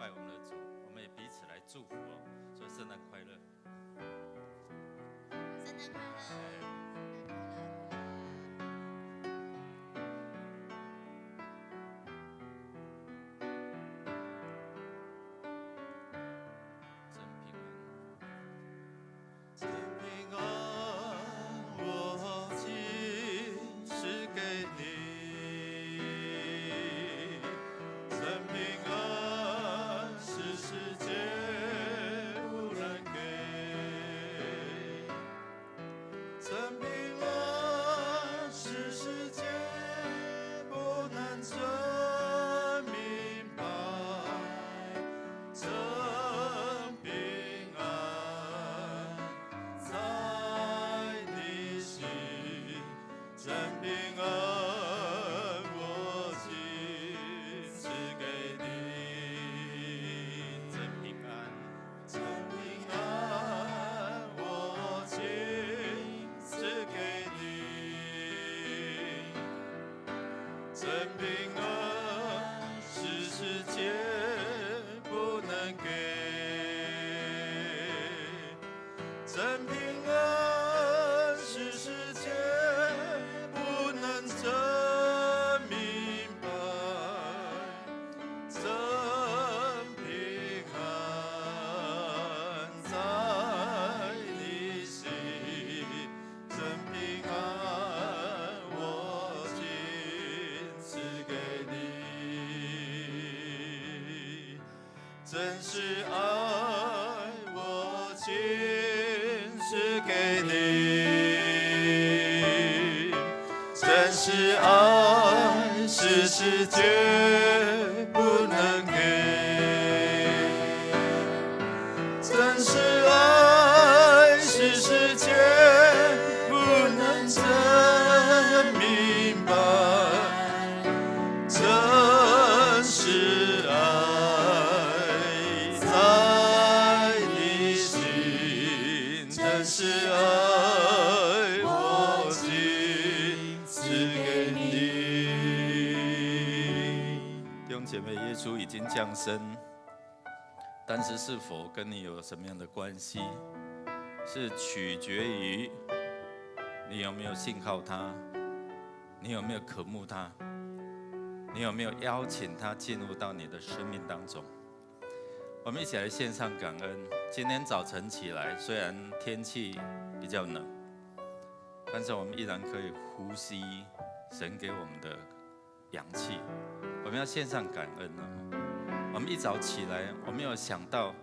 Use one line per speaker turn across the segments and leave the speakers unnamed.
拜我们的主，我们也彼此来祝福哦。所以圣诞快乐！
圣诞快乐！
真平安，我尽是给你。真平安是世界不能给。真平安是世界不能真明白。真平安。在你心，真平安，我尽是给你。真平安，真平安，我尽是给你。真平安是世界不能给。真平安是世界不能真明白。真平安在你心，真平安我尽是给你。真是爱我尽是给你。真是爱是世界不能给。真是爱是世界不能真明白。真是爱在你心，真是爱我尽是给你。弟兄姐妹，耶稣已经降生，但是是否跟你有什么样的关系，是取决于你有没有信靠他，你有没有渴慕他，你有没有邀请他进入到你的生命当中。我们一起来献上感恩。今天早晨起来，虽然天气比较冷，但是我们依然可以呼吸神给我们的氧气。我们要献上感恩啊！我们一早起来，我们有想到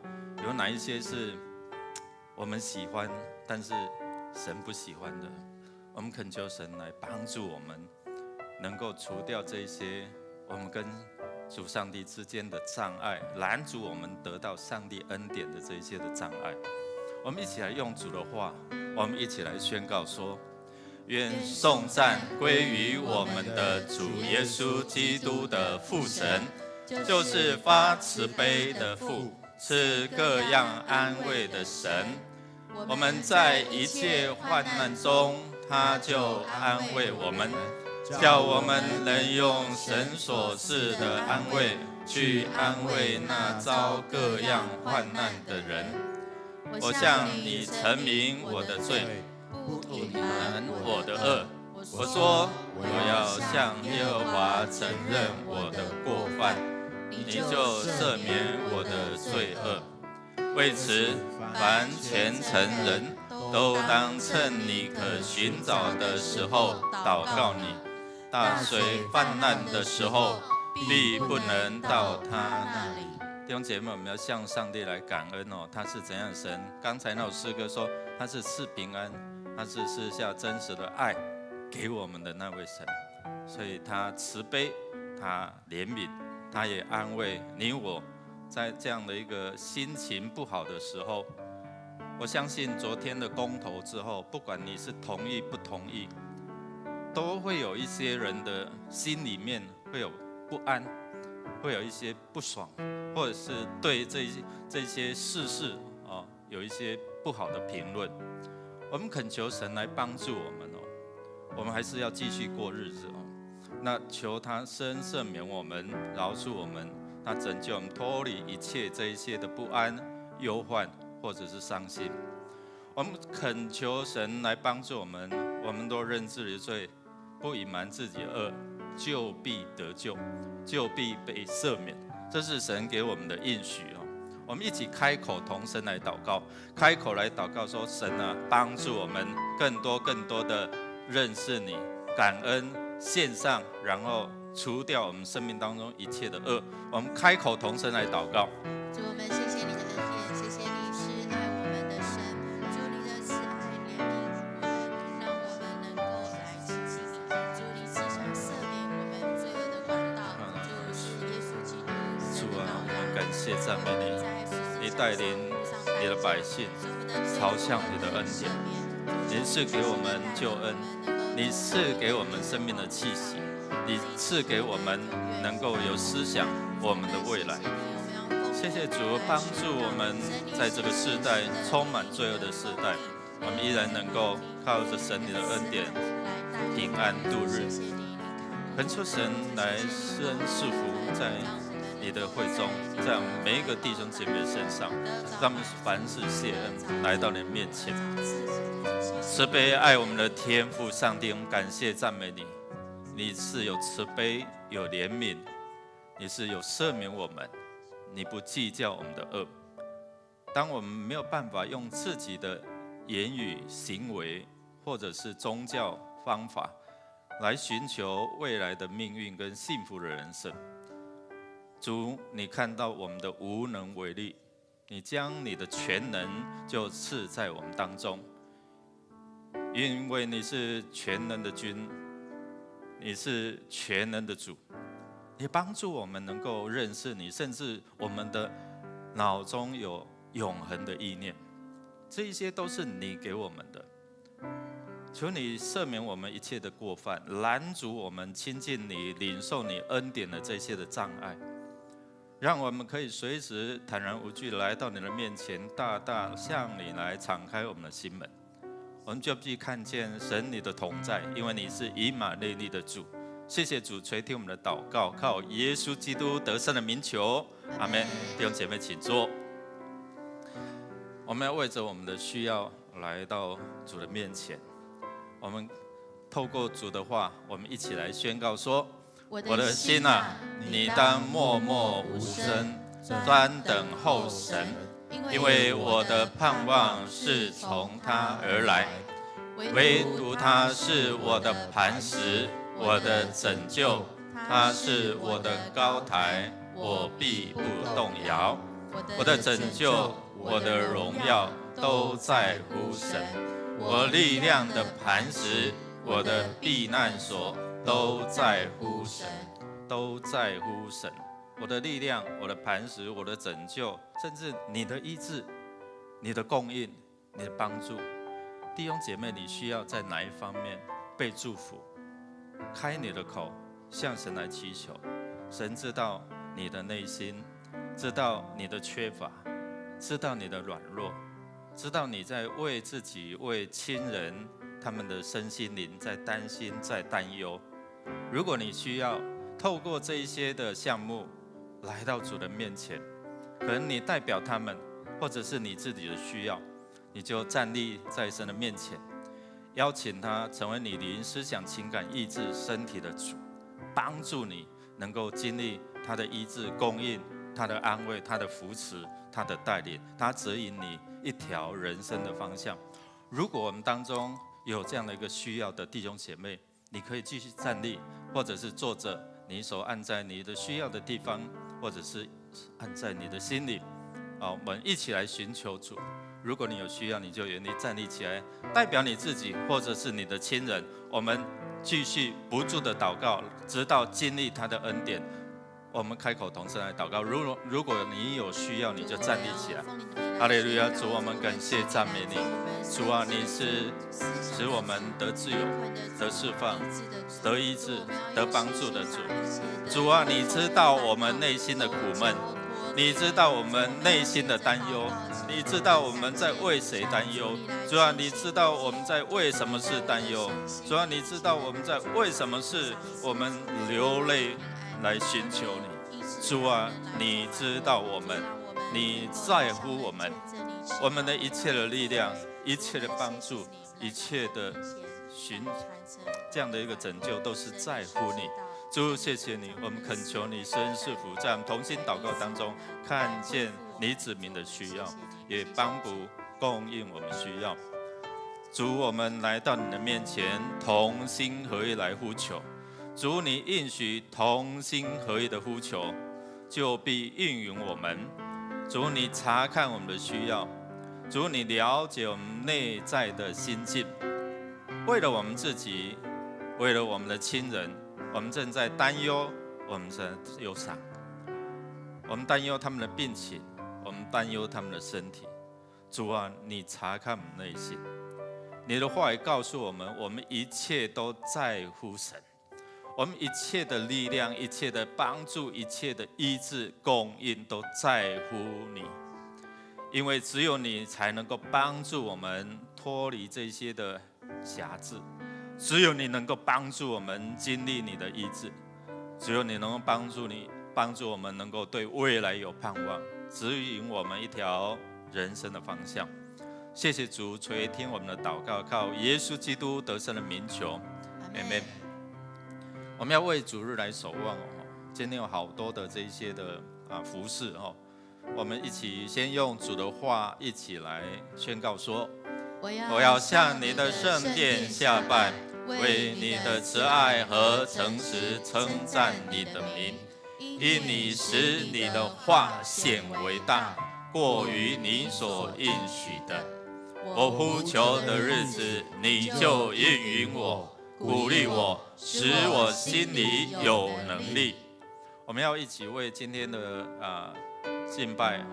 有哪一些是我们喜欢，但是神不喜欢的。我们恳求神来帮助我们，能够除掉这些我们跟主上帝之间的障碍，拦阻我们得到上帝恩典的这一些的障碍。我们一起来用主的话，我们一起来宣告说：愿颂赞归于我们的主耶稣基督的父神，就是发慈悲的父，是各样安慰的神。我们在一切患难中，他就安慰我们，叫我们能用神所赐的安慰去安慰那遭各样患难的人。我向你陈明我的罪，不隐瞒我的恶。我说我要向耶和华承认我的过犯，你就赦免我的罪恶。为此，凡虔诚人都当趁你可寻找的时候祷告你。大水泛滥的时候，必不能到他那里。弟兄姐妹，我们要向上帝来感恩哦，他是怎样的神？刚才那首诗歌说，他是赐平安，他是赐下真实的爱给我们的那位神。所以他慈悲，他怜悯，他也安慰你我，在这样的一个心情不好的时候。我相信昨天的公投之后，不管你是同意不同意，都会有一些人的心里面会有不安，会有一些不爽，或者是对这些事有一些不好的评论。我们恳求神来帮助我们哦，我们还是要继续过日子哦。那求他赦免我们，饶恕我们，他拯救我们脱离一切这一些的不安、忧患或者是伤心。我们恳求神来帮助我们，我们都认自己的罪，不隐瞒自己的恶，就必得救，就必被赦免。这是神给我们的应许哦。我们一起开口同声来祷告，开口来祷告说：神啊，帮助我们更多的认识你，感恩献上，然后除掉我们生命当中一切的恶。我们开口同声来祷告。
主，我们谢谢你的恩典，谢谢你是爱我们的神。主，你的慈爱怜悯我们，让我们能够来亲近你。主，你只想赦免我们罪恶的管道。主，是耶稣基督。
主啊，我们感谢赞美你，你带领你的百姓朝向你的恩典，你是给我们救恩，你是给我们生命的气息，你赐给我们能够有思想我们的未来。谢谢主帮助我们在这个世代充满罪恶的世代，我们依然能够靠着神你的恩典平安度日。恳求神来施恩赐福在你的会中，在我们每一个弟兄姐妹身上，让我们凡事谢恩来到你的面前。慈悲爱我们的天父上帝，我们感谢赞美你，你是有慈悲有怜悯，你是有赦免我们，你不计较我们的恶。当我们没有办法用自己的言语行为或者是宗教方法来寻求未来的命运跟幸福的人生，主，你看到我们的无能为力，你将你的全能就赐在我们当中，因为你是全能的君，你是全能的主，你帮助我们能够认识你，甚至我们的脑中有永恒的意念，这一些都是你给我们的。求你赦免我们一切的过犯，拦阻我们亲近你、领受你恩典的这些的障碍，让我们可以随时坦然无惧来到你的面前，大大向你来敞开我们的心门。我们就必看见神你的同在，因为你是以马内利的主。谢谢主垂听我们的祷告，靠耶稣基督得胜的名求，阿们。弟兄姐妹请坐。我们要为着我们的需要来到主的面前，我们透过主的话，我们一起来宣告说：我的心啊，你当默默无声，专等候神，因为我的盼望是从他而来，唯独他是我的磐石，我的拯救，他是我的高台，我必不动摇。我的拯救，我的荣耀都在乎神，我力量的磐石，我的避难所都在乎神，都在乎神。我的力量，我的磐石，我的拯救，甚至你的医治，你的供应，你的帮助。弟兄姐妹，你需要在哪一方面被祝福？开你的口，向神来祈求。神知道你的内心，知道你的缺乏，知道你的软弱，知道你在为自己、为亲人他们的身心灵在担心、在担忧。如果你需要透过这一些的项目来到主的面前，可能你代表他们，或者是你自己的需要，你就站立在神的面前，邀请他成为你灵、思想、情感、意志、身体的主，帮助你能够经历他的医治、供应、他的安慰、他的扶持、他的带领，他指引你一条人生的方向。如果我们当中有这样的一个需要的弟兄姐妹，你可以继续站立，或者是坐着，你手按在你的需要的地方，或者是按在你的心里。我们一起来寻求主。如果你有需要，你就原地站立起来，代表你自己或者是你的亲人，我们继续不住的祷告，直到经历他的恩典。我们开口同声来祷告。如果你有需要，你就站立起来。哈利路亚！主，我们感谢赞美你。主啊，你是使我们得自由、得释放、得医治、得帮助的主。主啊，你知道我们内心的苦闷，你知道我们内心的担忧，你知道我们在为谁担忧。主啊，你知道我们在为什么事担忧。主啊，你知道我们在为什么事我们流泪来寻求你。主啊，你知道我们，你在乎我们，我们的一切的力量，一切的帮助，一切的这样的一个拯救，都是在乎你。主，谢谢你，我们恳求你施恩赐福，在我们同心祷告当中，看见你子民的需要，也帮补供应我们需要。主，我们来到你的面前，同心合意来呼求。主，你应许同心合意的呼求，就必应允我们。主，你察看我们的需要，主，你了解我们内在的心境。为了我们自己，为了我们的亲人，我们正在担忧，我们在忧伤，我们担忧他们的病情，我们担忧他们的身体。主啊，你察看我们内心，你的话语告诉我们，我们一切都在乎神，我们一切的力量，一切的帮助，一切的医治供应都在乎你，因为只有你才能够帮助我们脱离这些的辖制，只有你能够帮助我们经历你的医治，只有你能够帮助我们能够对未来有盼望，指引我们一条人生的方向。谢谢主垂听我们的祷告，靠耶稣基督得胜的名求，阿们。我们要为主日来守望哦，今天有好多的这一些的服事哦，我们一起先用主的话一起来宣告说：我要向你的圣殿下拜，为你的慈爱和诚实称赞你的名，因你使你的话显为大，过于你所应许的。我呼求的日子，你就应允我，鼓励我，使我心里有能力。我们要一起为今天的敬拜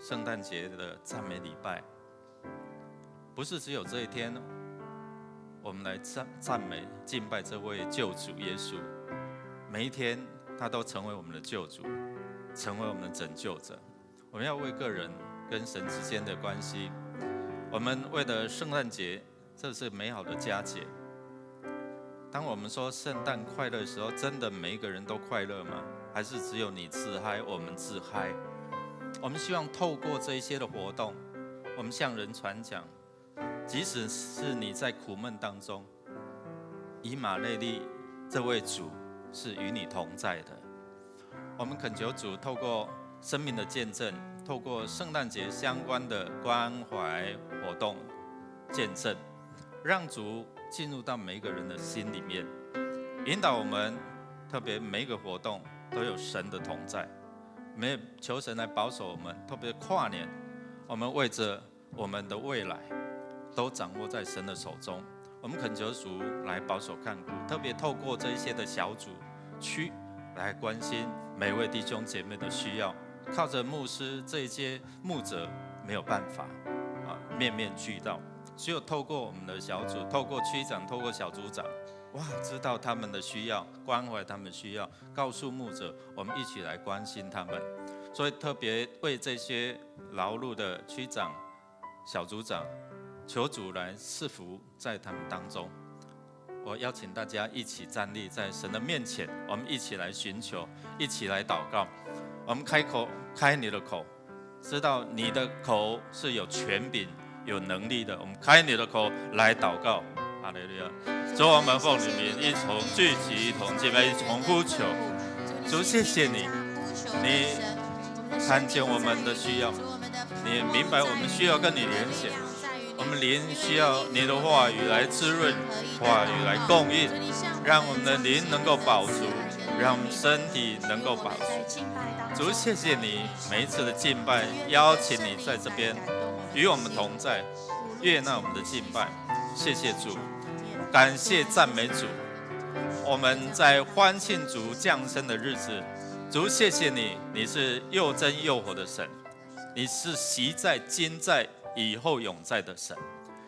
圣诞节的赞美礼拜，不是只有这一天，我们来赞美敬拜这位救主耶稣。每一天，他都成为我们的救主，成为我们的拯救者。我们要为个人跟神之间的关系，我们为了圣诞节，这是美好的佳节。当我们说圣诞快乐的时候，真的每一个人都快乐吗？还是只有你自嗨，我们自嗨？我们希望透过这一些的活动，我们向人传讲，即使是你在苦闷当中，以马内利这位主是与你同在的。我们恳求主透过生命的见证，透过圣诞节相关的关怀活动见证，让主进入到每一个人的心里面，引导我们。特别每一个活动都有神的同在，求神来保守我们。特别跨年，我们为着我们的未来都掌握在神的手中。我们恳求主来保守看顾，特别透过这一些的小组区来关心每位弟兄姐妹的需要。靠着牧师这一些牧者没有办法面面俱到，只有透过我们的小组，透过区长，透过小组长，知道他们的需要，关怀他们的需要，告诉牧者，我们一起来关心他们。所以特别为这些劳碌的区长、小组长，求主来赐福在他们当中。我邀请大家一起站立在神的面前，我们一起来寻求，一起来祷告。我们开你的口，知道你的口是有权柄、有能力的。我们开你的口来祷告。哈利路亚！主，我们奉你名一同聚集，一同敬拜，一同呼求。主，谢谢你，你看见我们的需要，你也明白我们需要跟你连结。我们灵需要你的话语来滋润，话语来供应，让我们的灵能够饱足，让我们身体能够饱足。主，谢谢你每一次的敬拜，邀请你在这边与我们同在，悦纳我们的敬拜。谢谢主，感谢赞美主。我们在欢庆主降生的日子，主，谢谢你，你是又真又活的神，你是昔在、今在、以后永在的神，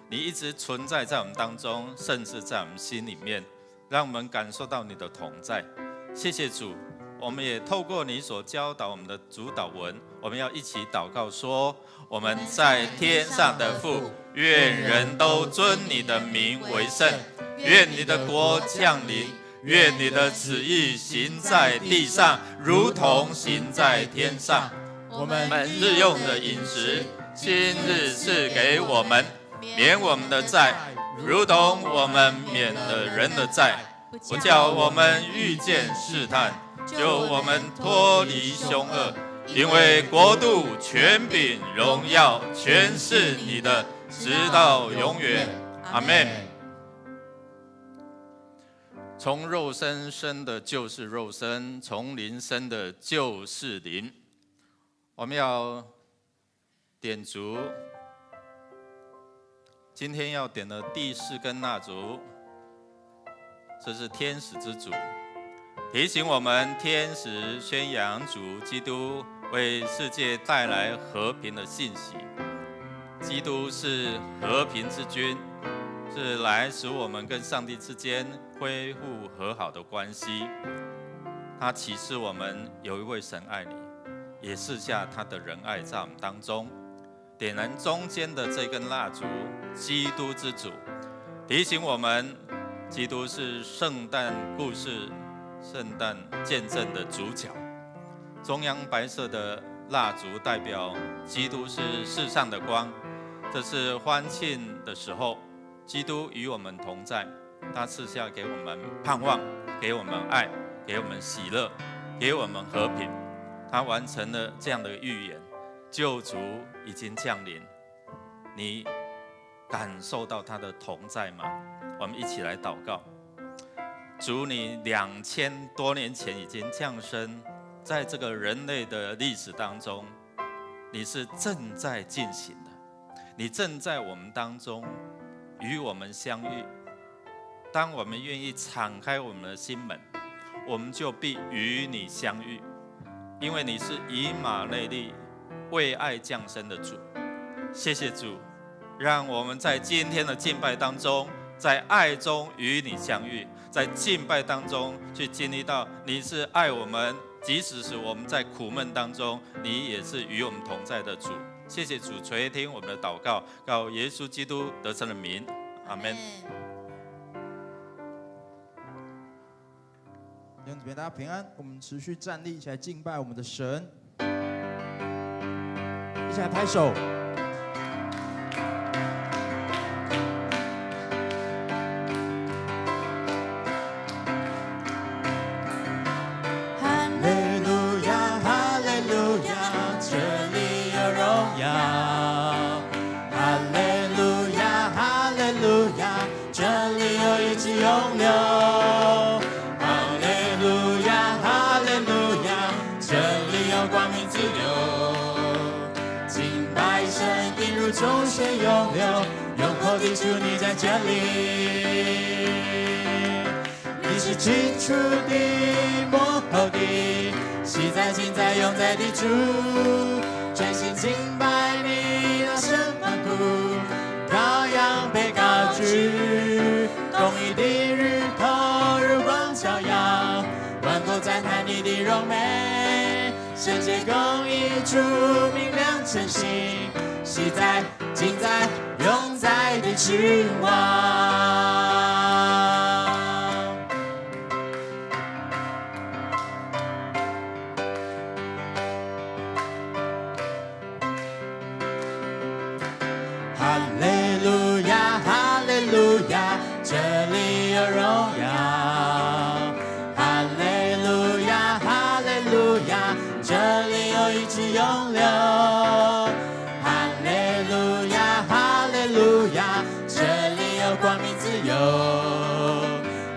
你一直存在在我们当中，甚至在我们心里面，让我们感受到你的同在。谢谢主，我们也透过你所教导我们的主祷文，我们要一起祷告说：我们在天上的父，愿人都尊你的名为圣，愿你的国降临，愿你的旨意行在地上，如同行在天上。我们日用的饮食，今日赐给我们，免我们的债，如同我们免了人的债，不叫我们遇见试探，救我们脱离凶恶。因为国度、权柄、荣耀，全是你的，直到永远。阿们。从肉身生的就是肉身，从灵生的就是灵。我们要点烛，今天要点的第4根蜡烛，这是天使之烛，提醒我们天使宣扬主基督为世界带来和平的信息。基督是和平之君，是来使我们跟上帝之间恢复和好的关系。他启示我们有一位神爱你，也赐下他的仁爱在我们当中。点燃中间的这根蜡烛，基督之主，提醒我们，基督是圣诞故事、圣诞见证的主角。中央白色的蜡烛代表基督是世上的光，这是欢庆的时候，基督与我们同在，他赐下给我们盼望，给我们爱，给我们喜乐，给我们和平。他完成了这样的预言，救主已经降临，你感受到他的同在吗？我们一起来祷告。主，你2000多年前已经降生在这个人类的历史当中，你是正在进行的，你正在我们当中与我们相遇。当我们愿意敞开我们的心门，我们就必与你相遇，因为你是以马内利为爱降生的主。谢谢主，让我们在今天的敬拜当中，在爱中与你相遇，在敬拜当中去经历到你是爱我们，即使是我们在苦闷当中，你也是与我们同在的主。谢谢主垂听我们的祷告，告耶稣基督得胜的名，阿们。
弟兄姊妹，大家平安。我们持续站立，一起来敬拜我们的神，一起来拍手。
哈利路亚，哈利路亚，这里有荣耀。哈利路亚，哈利路亚，这里有一直永留。众水永流，永恒的主你在这里。你是起初的，末后的，昔在今在永在的主，专心敬拜你，大声欢呼，羔羊被高举，公义的日头日光照耀，万国赞叹你的荣美，圣洁公义主明亮晨星。昔在、今在、永在的君王。哈利路亚，哈利路亚，这里有荣耀。哈利路亚，哈利路亚，这里有一直永留。光明自由，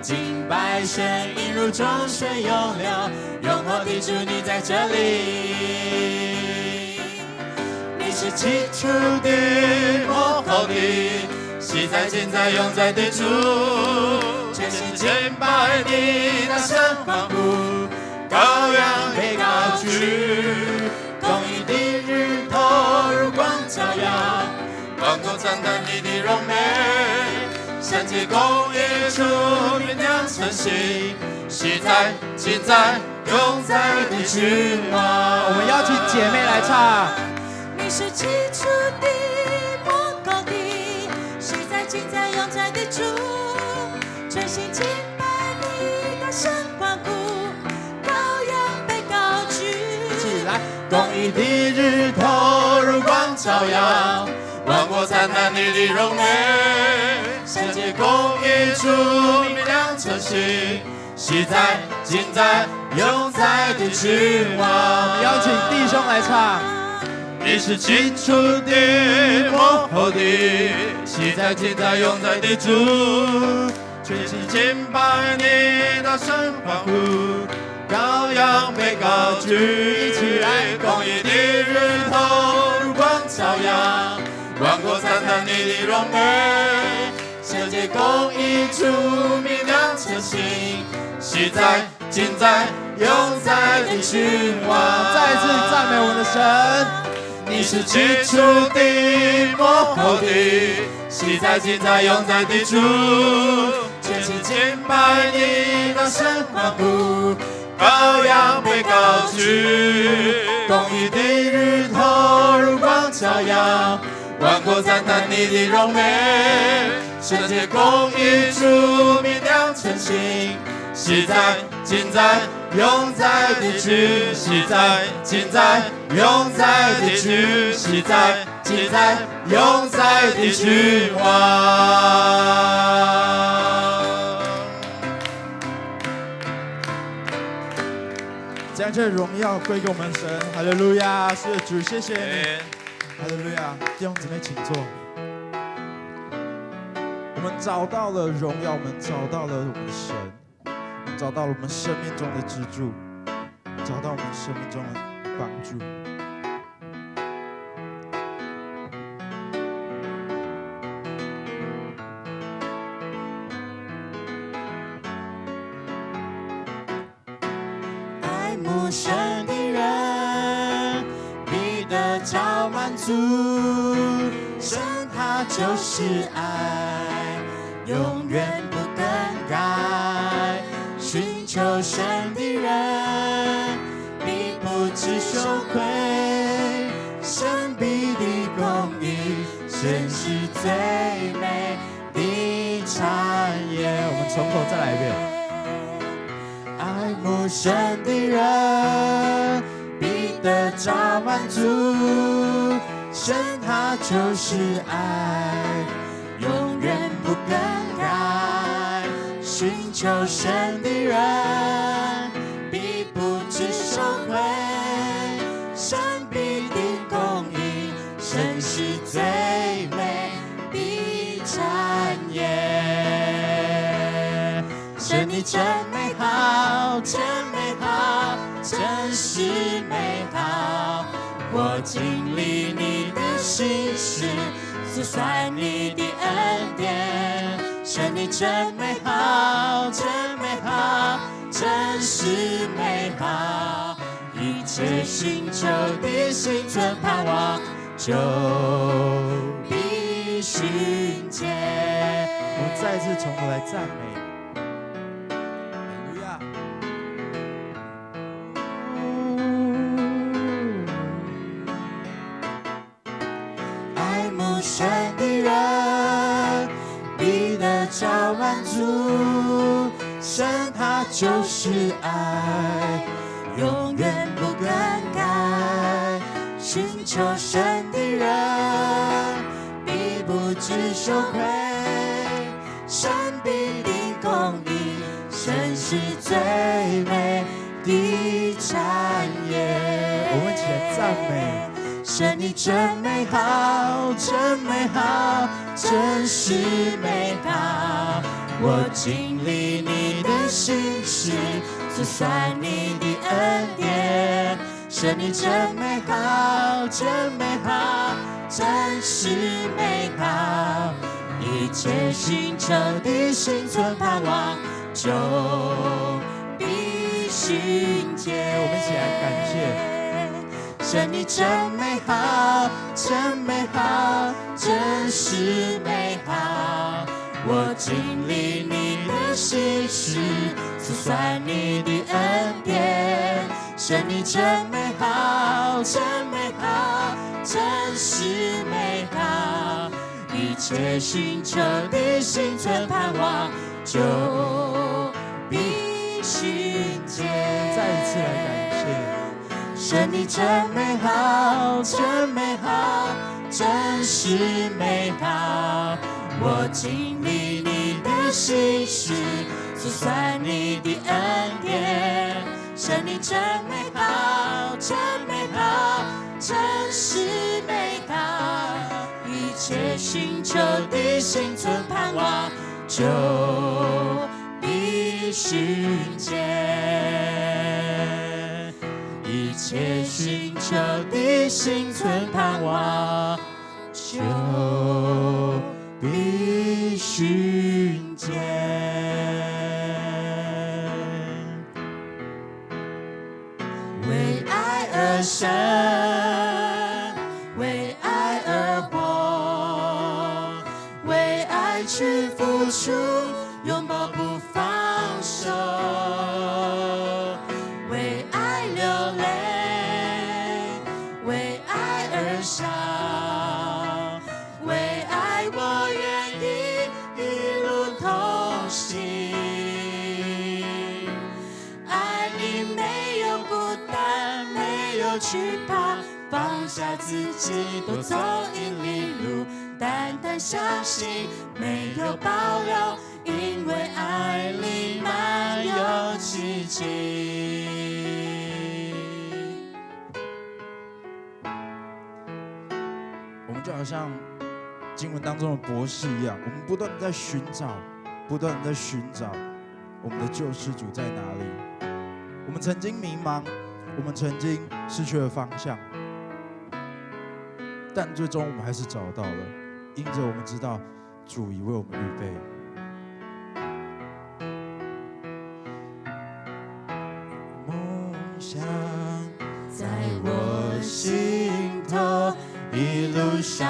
敬拜神映入众水永流，永活的主你在这里。你是起初的，末后的，昔在今在永在的主，全心敬拜你，大声欢呼，羔羊被高举，公义的日头日光照耀，万国赞叹你的荣美，圣洁公义主明亮晨星，昔在、今在、永在的君王。
我们邀请姐妹来唱。
你是起初的，末后的，昔在、今在、永在的主，全心敬拜你，大神欢呼，羔羊被高举。
一起来，
公义的日头如光照耀，万国赞叹你的荣美。圣洁公义出明亮晨曦，昔在今在永在的君王。
邀请弟兄来唱。
你是起初的幕后的，昔在今在永在的主，全心敬拜你，大声欢呼，羔羊被高举。一起来，公义的日头如光照耀，万国赞叹你的荣美。圣洁公义出明亮晨曦，昔在今在永在的君王。
再次赞美我们的神。
你是起初的幕后的，昔在今在永在的主，全心敬拜你，大声欢呼，羔羊被高举。公义的日头如光照耀，万国赞叹你的荣美。圣洁公义出明亮晨曦，昔在今在永在的君，昔在今在永在的君，昔在今在永在的君王。
将这荣耀归给我们神，哈利路亚！是的，主，谢谢你，哈利路亚！弟兄姊妹，请坐。我们找到了荣耀，我们找到了我们的神，我们找到了我们生命中的支柱，找到我们生命中的帮助。
爱慕神的人必得着满足，神他就是爱，永远不更改。寻求神的人必不知羞愧，神必的公义，神是最美的产业。
我们从头再来一遍。
爱慕神的人必得着满足，神他就是爱，永远不更改。寻求神的人必不知羞愧，神必定公义，神是最美的产业。神你真美好，真美好，真是美好。我经历你的心事，思算你的恩典。神你真美好，真美好，真是美好。一切寻求的心存盼望，就必寻见。
我们再次从头来赞美。
爱慕神的人必得着满足，神他就是爱，永远不更改。寻求神的人必不知羞愧，神必定公义，神是最美的产业。
我们一起来赞美。
神你真美好，真美好，真是美好。我经历你的心事，思算你的恩典。神你真美好，真美好，真是美好。一切寻求的心存盼望，就必寻见。
我们一起来感谢。
神你真美好，真美好，真是美好。我经历你的心事，思算你的恩典。神你真美好，真美好，真是美好。一切寻求的心存盼望，就必寻
界。
再一次来感谢，
神你真美好，真美好，真是美好。我经历你的心事，数算你的恩典。神你真美好，真美好，真是美好。一切寻求的心存盼望，就必寻见。一切寻求的心存盼望，就必寻见。为爱而生，为爱而活，为爱去付出，拥抱不放手，为爱流泪，为爱而伤，为爱我愿意一路同行。爱里没有孤单，没有惧怕，放下自己，多走一里路，单单相信，没有保留，因为爱里满有奇迹。
我们就好像经文当中的博士一样，我们不断地在寻找，不断地在寻找我们的救世主在哪里。我们曾经迷茫，我们曾经失去了方向，但最终我们还是找到了，因着我们知道主已为我们预备。梦想
在我心头，一路上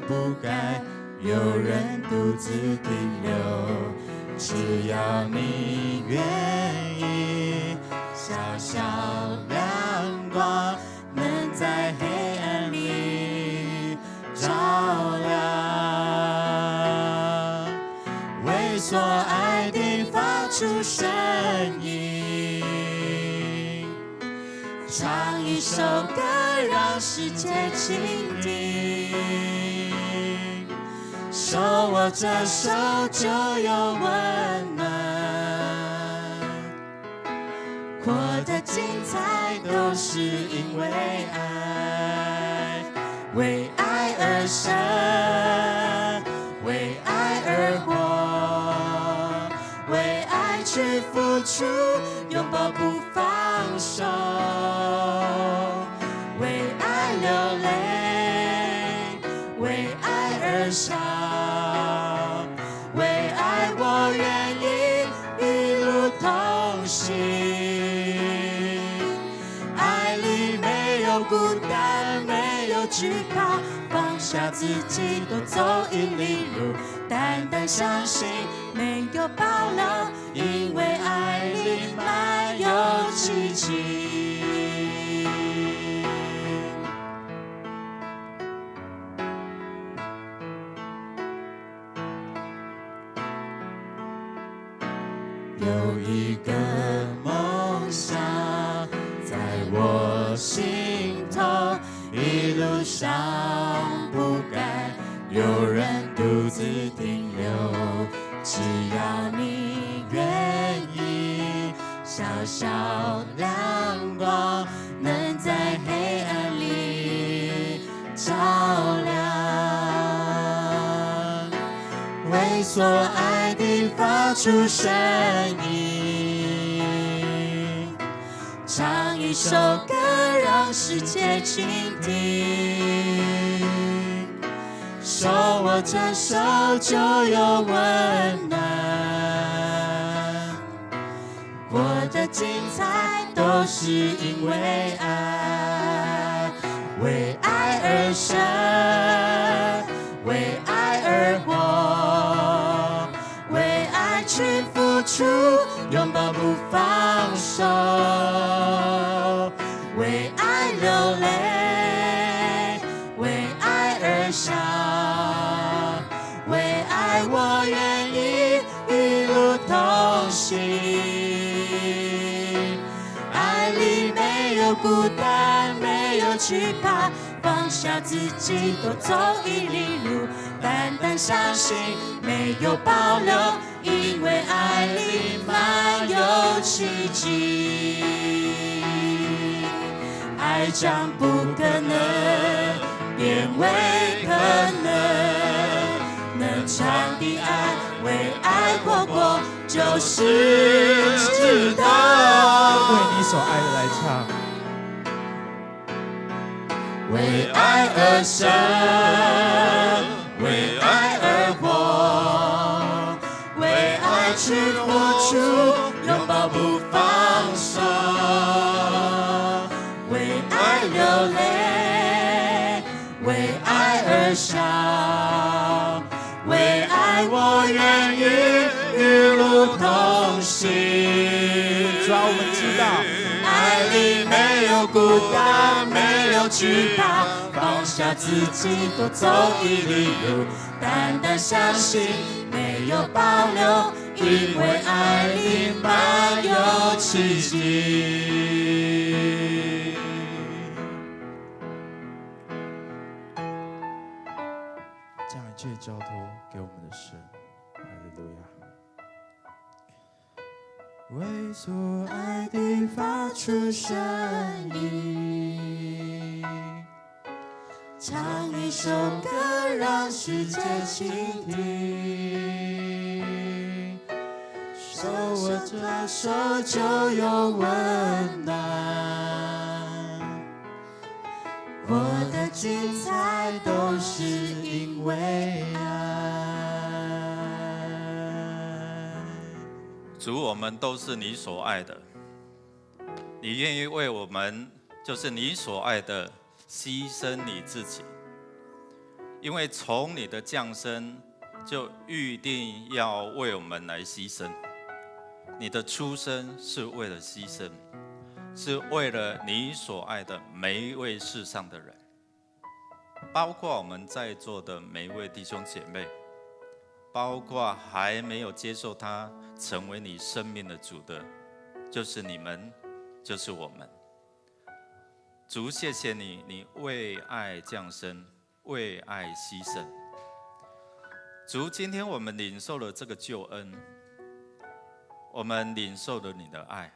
不该有人独自停留，只要你愿意，小小亮光能在黑暗里照亮，为所爱的发出声音，唱一首歌让世界倾听，手握着手就有温暖，活得精彩都是因为爱，为爱而生，为爱而活，为爱去付出，拥抱不放手，为爱流泪，为爱而伤，为爱我愿意一路同行。爱里没有孤单，没有惧怕，放下自己，多走一里路，单单相信，没有保留，因为爱里满有奇迹。有一个梦想在我心头，一路上不该有人独自停留，只要你愿意，小小亮光能在黑暗里照亮，为所爱的发出声音，唱一首歌让世界倾听，手握着手就有温暖，活得精彩都是因为爱，为爱而生，为爱而活，为爱去付出，拥抱不放手，为爱流泪，为爱而伤，为爱我愿意一路同行。孤单，没有惧怕，放下自己，多走一里路，单单相信，没有保留，因为爱里满有奇迹。爱将不可能变为可能，能传递爱，为爱活过，就是值得。
为你所爱的来唱。
为爱而生，为爱而活，为爱去付出，拥抱不放手，为爱流泪，为爱而笑，为爱我愿意与路同行。
主啊，我们知道，
爱里没有孤单，没有惧怕，放下自己，多走一里路，单单相信，没有保留，因为爱里满有奇迹。
将一切交托给我们的神，哈利路亚。为所爱的发出声音，
唱一首歌，让世界倾听，手握着手就有温暖，我的精彩都是因为爱。
主，我们都是你所爱的，你愿意为我们，就是你所爱的，牺牲你自己，因为从你的降生就预定要为我们来牺牲。你的出生是为了牺牲，是为了你所爱的每一位世上的人，包括我们在座的每一位弟兄姐妹，包括还没有接受他成为你生命的主的，就是你们，就是我们。主，谢谢你，你为爱降生，为爱牺牲。主，今天我们领受了这个救恩，我们领受了你的爱，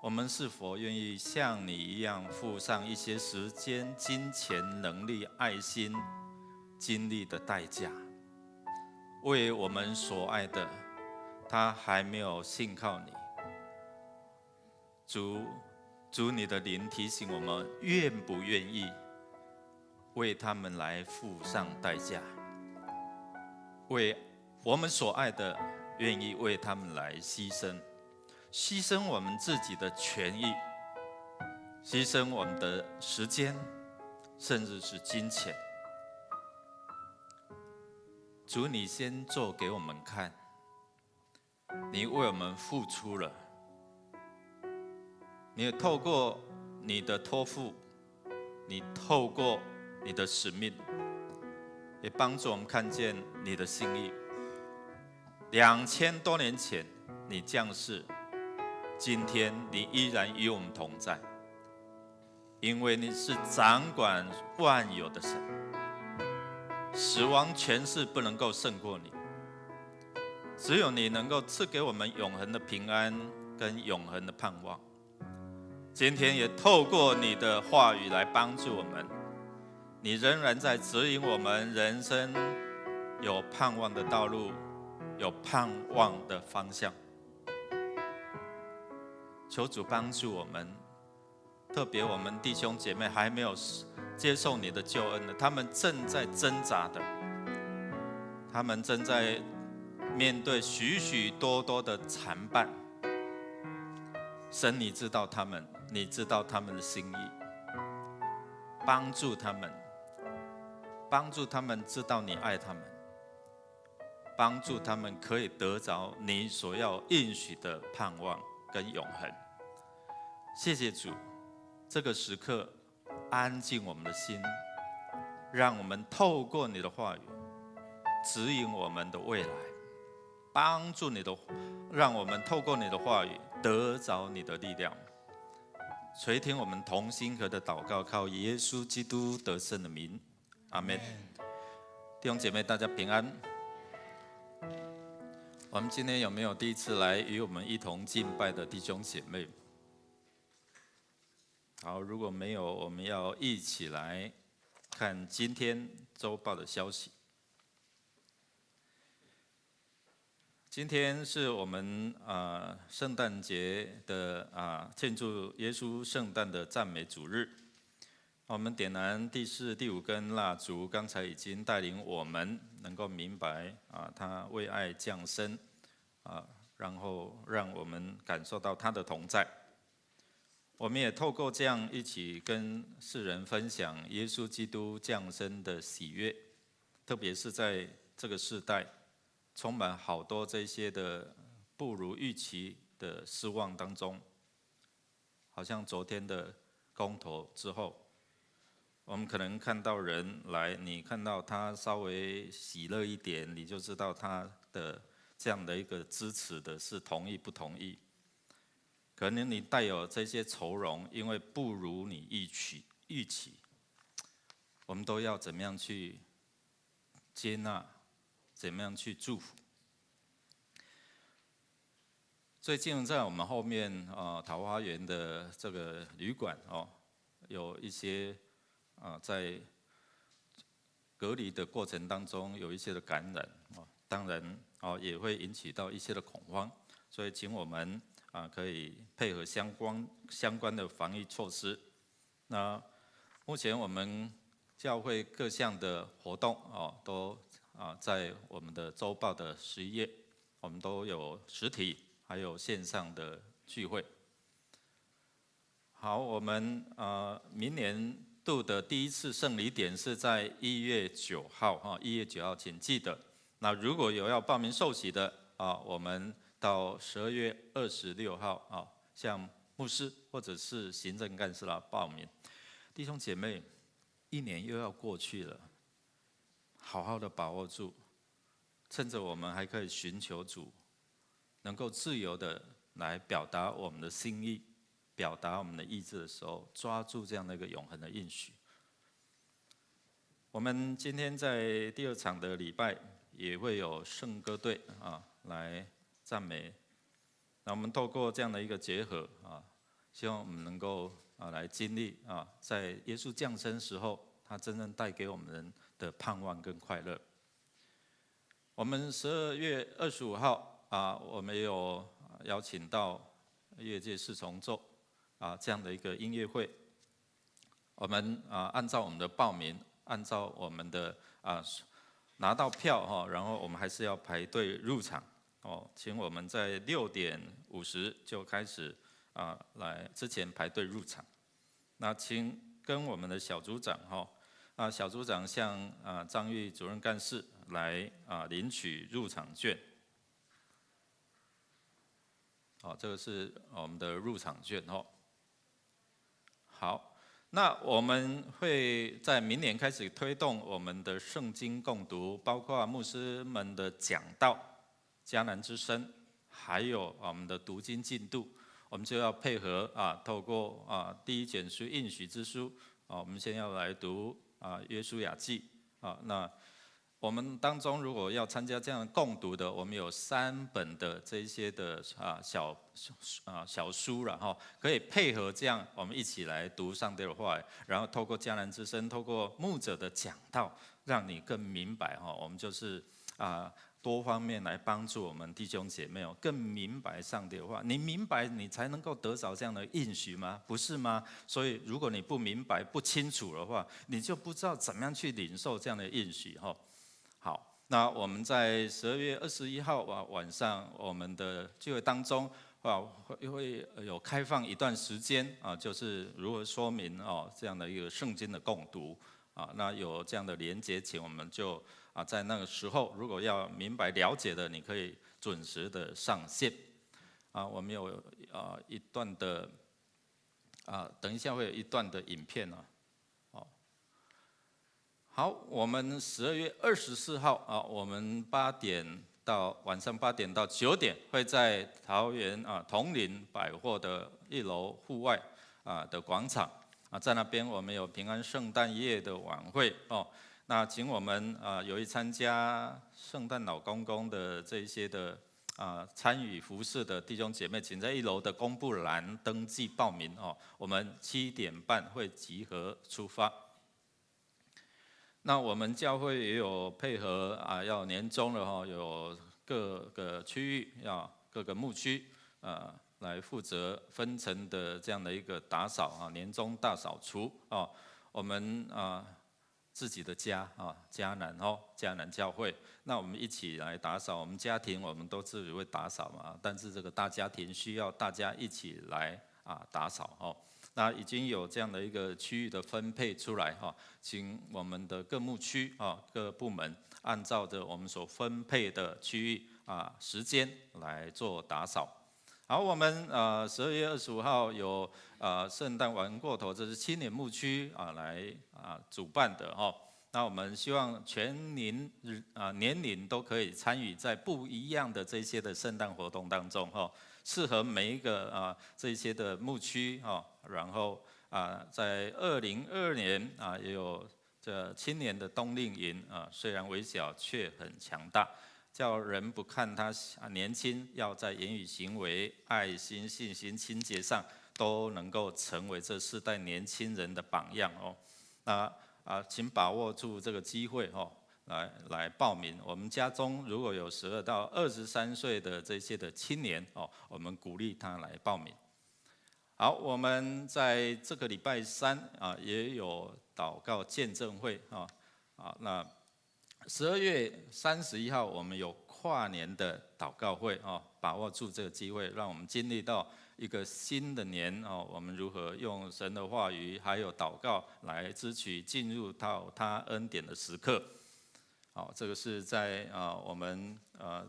我们是否愿意像你一样付上一些时间、金钱、能力、爱心、精力的代价，为我们所爱的他还没有信靠你？主，你的灵提醒我们，愿不愿意为他们来付上代价？为我们所爱的，愿意为他们来牺牲，牺牲我们自己的权益，牺牲我们的时间，甚至是金钱。主，你先做给我们看，你为我们付出了。你透过你的托付，你透过你的使命，也帮助我们看见你的心意。2000多年前你降世，今天你依然与我们同在，因为你是掌管万有的神，死亡权势不能够胜过你，只有你能够赐给我们永恒的平安跟永恒的盼望。今天也透过你的话语来帮助我们，你仍然在指引我们人生有盼望的道路，有盼望的方向。求主帮助我们，特别我们弟兄姐妹还没有接受你的救恩的，他们正在挣扎的，他们正在面对许许多多的缠绊。神，你知道他们，你知道他们的心意，帮助他们，帮助他们知道你爱他们，帮助他们可以得着你所要应许的盼望跟永恒。谢谢主，这个时刻安静我们的心，让我们透过你的话语指引我们的未来，帮助你的，让我们透过你的话语得着你的力量，垂听我们同心合的祷告，靠耶稣基督得胜的名，阿们。弟兄姐妹，大家平安。我们今天有没有第一次来与我们一同敬拜的弟兄姐妹？好，如果没有，我们要一起来看今天周报的消息。今天是我们圣诞节的庆祝耶稣圣诞的赞美主日。我们点燃第4、第5根蜡烛，刚才已经带领我们能够明白他为爱降生然后让我们感受到他的同在。我们也透过这样一起跟世人分享耶稣基督降生的喜悦，特别是在这个世代充满好多这些的不如预期的失望当中，好像昨天的公投之后，我们可能看到人来，你看到他稍微喜乐一点，你就知道他的这样的一个支持的是同意不同意。可能你带有这些愁容，因为不如你预期，我们都要怎么样去接纳，怎么样去祝福。最近在我们后面桃花源的这个旅馆有一些在隔离的过程当中有一些的感染当然也会引起到一些的恐慌，所以请我们可以配合相关的防疫措施。那目前我们教会各项的活动都在我们的周报的11页，我们都有实体还有线上的聚会。好，我们明年度的第一次圣礼点是在1月9号1月9号，请记得。那如果有要报名受洗的我们到12月26号向牧师或者是行政干事报名。弟兄姐妹，一年又要过去了，好好的把握住，趁着我们还可以寻求主，能够自由的来表达我们的心意，表达我们的意志的时候，抓住这样的一个永恒的应许。我们今天在第2场的礼拜也会有圣歌队来赞美。那我们透过这样的一个结合希望我们能够来经历在耶稣降生时候，他真正带给我们的盼望跟快乐。我们12月25号我们有邀请到越界4重奏这样的一个音乐会。我们按照我们的报名，按照我们的拿到票然后我们还是要排队入场请我们在6点50就开始来之前排队入场。那请跟我们的小组长小组长向张玉主任干事来领取入场券。这个是我们的入场券好，那我们会在明年开始推动我们的圣经共读，包括牧师们的讲道、迦南之声，还有我们的读经进度，我们就要配合透过第一卷书应许之书我们先要来读约书亚记那我们当中如果要参加这样共读的，我们有3本的这一些的小书可以配合这样，我们一起来读上帝的话，然后透过迦南之声，透过牧者的讲道，让你更明白我们就是多方面来帮助我们弟兄姐妹更明白上帝的话。你明白，你才能够得着这样的应许吗？不是吗？所以如果你不明白、不清楚的话，你就不知道怎么样去领受这样的应许好，那我们在12月21号晚上，我们的聚会当中会有开放一段时间就是如何说明这样的一个圣经的共读那有这样的连结，请我们就在那个时候，如果要明白了解的，你可以准时的上线我们有一段的等一下会有一段的影片好，我们12月24号我们晚上8点到9点会在桃园统领百货的1楼户外的广场在那边我们有平安圣诞夜的晚会那请我们有意参加圣诞老公公的这一些的参与服事的弟兄姐妹，请在1楼的公布栏登记报名我们7点半会集合出发。那我们教会也有配合要年终了有各个区域各个牧区来负责分层的这样的一个打扫年终大扫除我们自己的家迦南教会，那我们一起来打扫。我们家庭我们都自己会打扫嘛，但是这个大家庭需要大家一起来打扫那已经有这样的一个区域的分配出来请我们的各牧区各部门按照着我们所分配的区域时间来做打扫。好，我们12月25号有圣诞玩过头，这是青年牧区来主办的那我们希望全年龄都可以参与在不一样的这些的圣诞活动当中适合每一个这些的牧区然后在2022年也有这青年的冬令营虽然微小却很强大。叫人不看他年轻，要在言语、行为、爱心、信心、清洁上都能够成为这世代年轻人的榜样请把握住这个机会来报名。我们家中如果有12到23岁的这些的青年我们鼓励他来报名。好，我们在这个礼拜3也有祷告见证会那12月31号我们有跨年的祷告会把握住这个机会，让我们经历到一个新的年我们如何用神的话语还有祷告来支取进入到他恩典的时刻。这个是在我们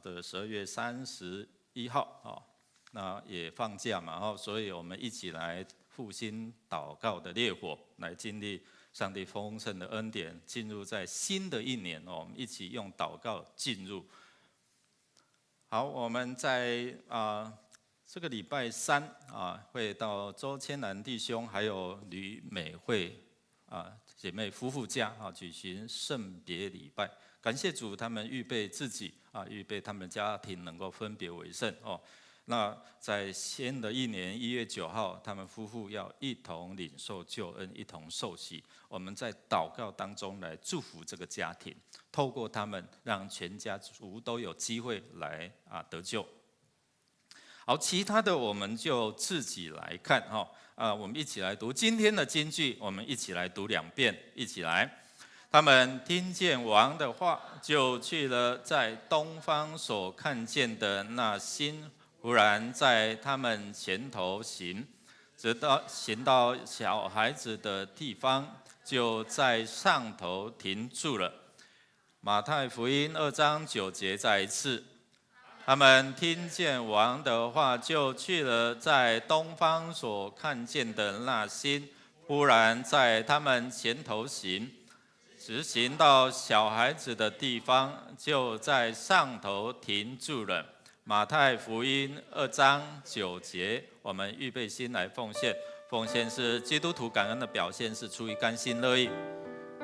的12月31号那也放假嘛所以我们一起来复兴祷告的烈火，来经历上帝丰盛的恩典，进入在新的一年我们一起用祷告进入。好，我们在这个礼拜3会到周千兰弟兄还有吕美惠姐妹夫妇家举行圣别礼拜。感谢主，他们预备自己预备他们家庭能够分别为圣那在新的一年1月9号，他们夫妇要一同领受救恩，一同受洗。我们在祷告当中来祝福这个家庭，透过他们让全家族都有机会来得救。好，其他的我们就自己来看我们一起来读今天的金句，我们一起来读2遍，一起来。他们听见王的话，就去了在东方所看见的那星，忽然在他们前头行，直到行到小孩子的地方，就在上头停住了。马太福音2章9节再一次，他们听见王的话，就去了在东方所看见的那星，忽然在他们前头行，直行到小孩子的地方，就在上头停住了。马太福音2章9节，我们预备心来奉献。奉献是基督徒感恩的表现，是出于甘心乐意。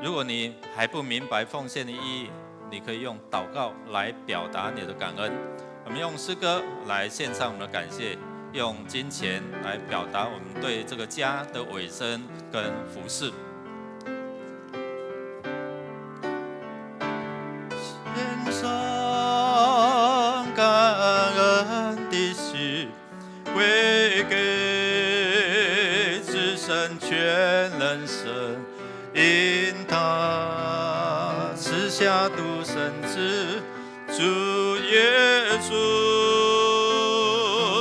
如果你还不明白奉献的意义，你可以用祷告来表达你的感恩。我们用诗歌来献上我们的感谢，用金钱来表达我们对这个家的委身跟服侍。献上感恩的心，归给至神全能神，因他赐下独生子主耶稣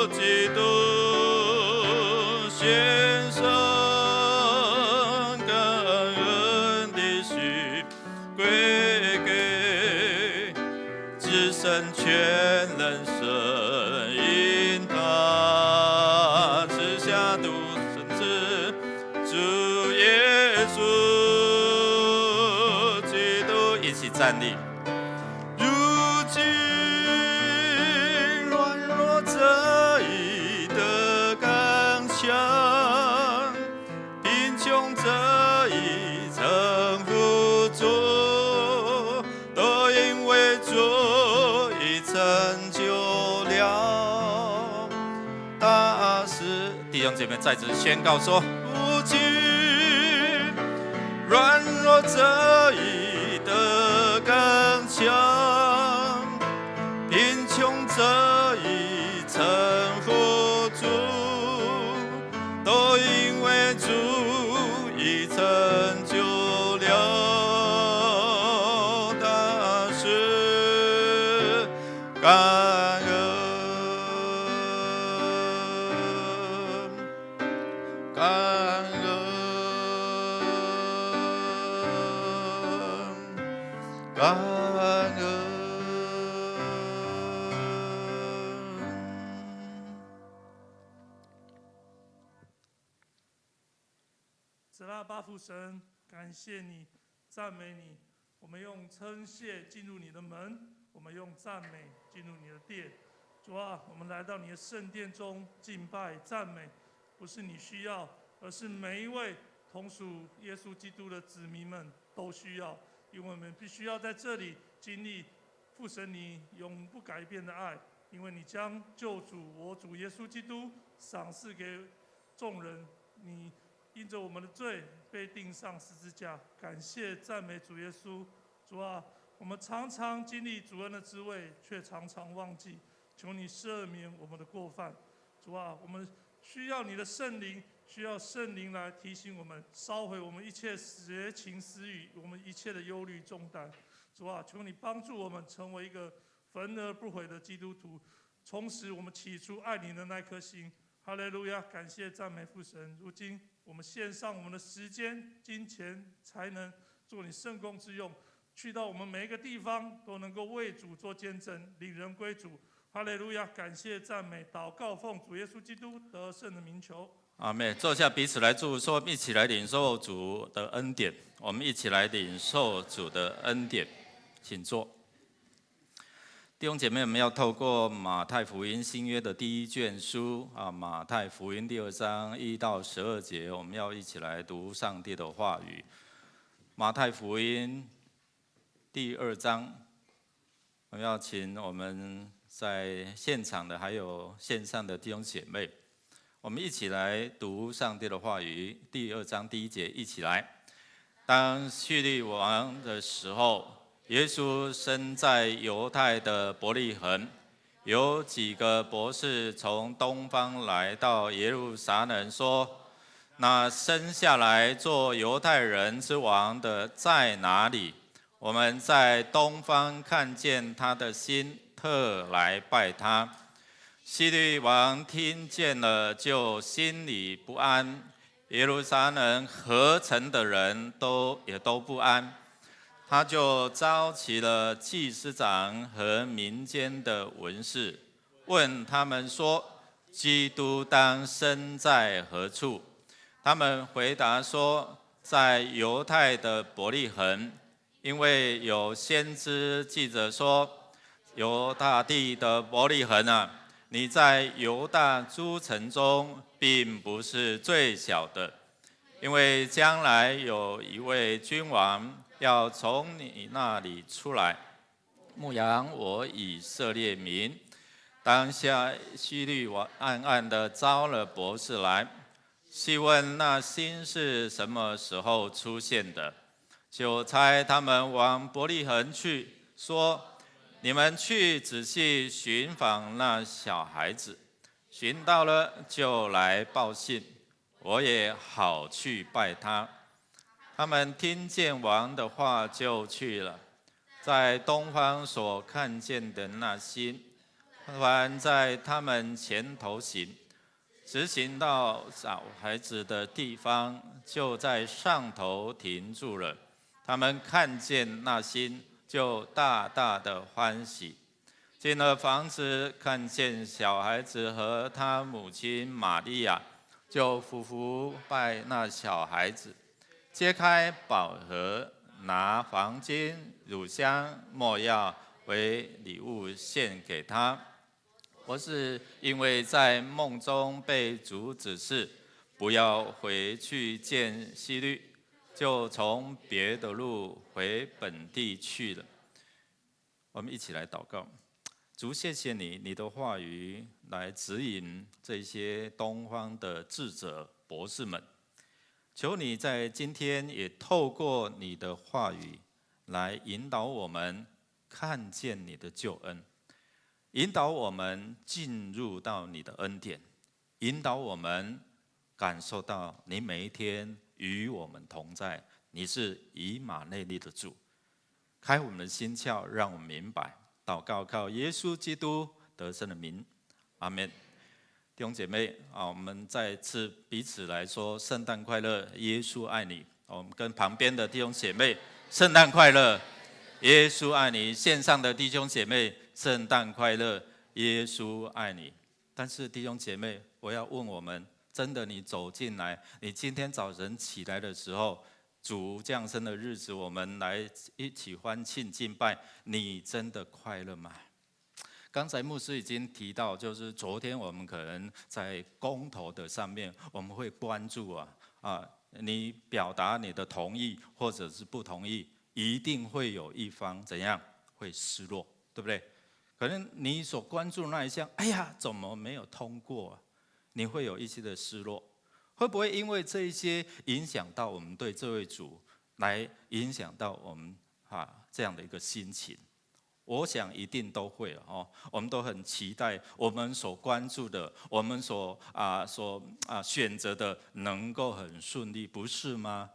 基督，献上感恩的心，归给至神全能神，因他赐下独生子主耶稣基督，一起站立。这一的刚强，穷者已称呼主，都因为主已成就了大事。弟兄姐妹，在此宣告说：无惧，软弱者已得刚强，贫穷者已称呼主，都因为主已成就了大事，感恩，感恩，感恩。
神啊，巴父神，感谢你，赞美你。我们用称谢进入你的门，我们用赞美进入你的殿。主啊，我们来到你的圣殿中敬拜赞美，不是你需要，而是每一位同属耶稣基督的子民们都需要，因为我们必须要在这里经历父神你永不改变的爱，因为你将救主我主耶稣基督赏赐给众人，你因着我们的罪被钉上十字架，感谢赞美主耶稣。主啊，我们常常经历主恩的滋味，却常常忘记，求你赦免我们的过犯。主啊，我们需要你的圣灵，需要圣灵来提醒我们，烧毁我们一切邪情私欲，我们一切的忧虑重担。主啊，求你帮助我们成为一个焚而不毁的基督徒，重拾我们起初爱你的那颗心。哈利路亚！感谢赞美父神。如今我们献上我们的时间、金钱、才能，做你圣工之用，去到我们每一个地方，都能够为主做见证，领人归主。哈利路亚！感谢赞美，祷告奉主耶稣基督得胜的名求。
阿们。坐下，彼此来祝福，说一起来领受主的恩典。我们一起来领受主的恩典，请坐。弟兄姐妹，我们要透过马太福音新约的第一卷书马太福音第2章1到12节，我们要一起来读上帝的话语。马太福音第2章，我们要请我们在现场的还有线上的弟兄姐妹，我们一起来读上帝的话语。第2章第1节，一起来。当叙利王的时候，耶稣生在犹太的伯利恒，有几个博士从东方来到耶路撒冷，说：那生下来做犹太人之王的在哪里？我们在东方看见他的心，特来拜他。希律王听见了，就心里不安，耶路撒冷合城的人也都不安。他就召集了祭司长和民间的文士，问他们说：基督当生在何处？他们回答说：在犹太的伯利恒，因为有先知记着说：犹大地的伯利恒啊，你在犹大诸城中并不是最小的，因为将来有一位君王要从你那里出来，牧养我以色列民。当下希律王暗暗地招了博士来，细问那星是什么时候出现的，就差他们往伯利恒去，说：你们去仔细寻访那小孩子，寻到了就来报信，我也好去拜他。他们听见王的话就去了，在东方所看见的那星，突然在他们前头行，直行到小孩子的地方，就在上头停住了。他们看见那星，就大大的欢喜。进了房子，看见小孩子和他母亲玛利亚，就俯伏拜那小孩子。揭开宝盒，拿黄金、乳香、没药为礼物献给他。我是因为在梦中被主指示，不要回去见希律，就从别的路回本地去了。我们一起来祷告。主，谢谢你，你的话语来指引这些东方的智者博士们。求你在今天也透过你的话语来引导我们看见你的救恩，引导我们进入到你的恩典，引导我们感受到你每一天与我们同在，你是以马内利的主。开我们的心窍，让我们明白。祷告靠耶稣基督得胜的名，阿们。弟兄姐妹啊，我们再次彼此来说圣诞快乐，耶稣爱你。我们跟旁边的弟兄姐妹圣诞快乐，耶稣爱你。线上的弟兄姐妹圣诞快乐，耶稣爱你。但是弟兄姐妹，我要问我们，真的你走进来，你今天早晨起来的时候，主降生的日子，我们来一起欢庆敬拜，你真的快乐吗？刚才牧师已经提到，就是昨天我们可能在公投的上面，我们会关注你表达你的同意或者是不同意，一定会有一方怎样会失落，对不对？可能你所关注那一项，哎呀，怎么没有通过啊？你会有一些的失落。会不会因为这一些影响到我们对这位主，来影响到我们这样的一个心情？我想一定都会哦。我们都很期待我们所关注的，我们所选择的能够很顺利，不是吗？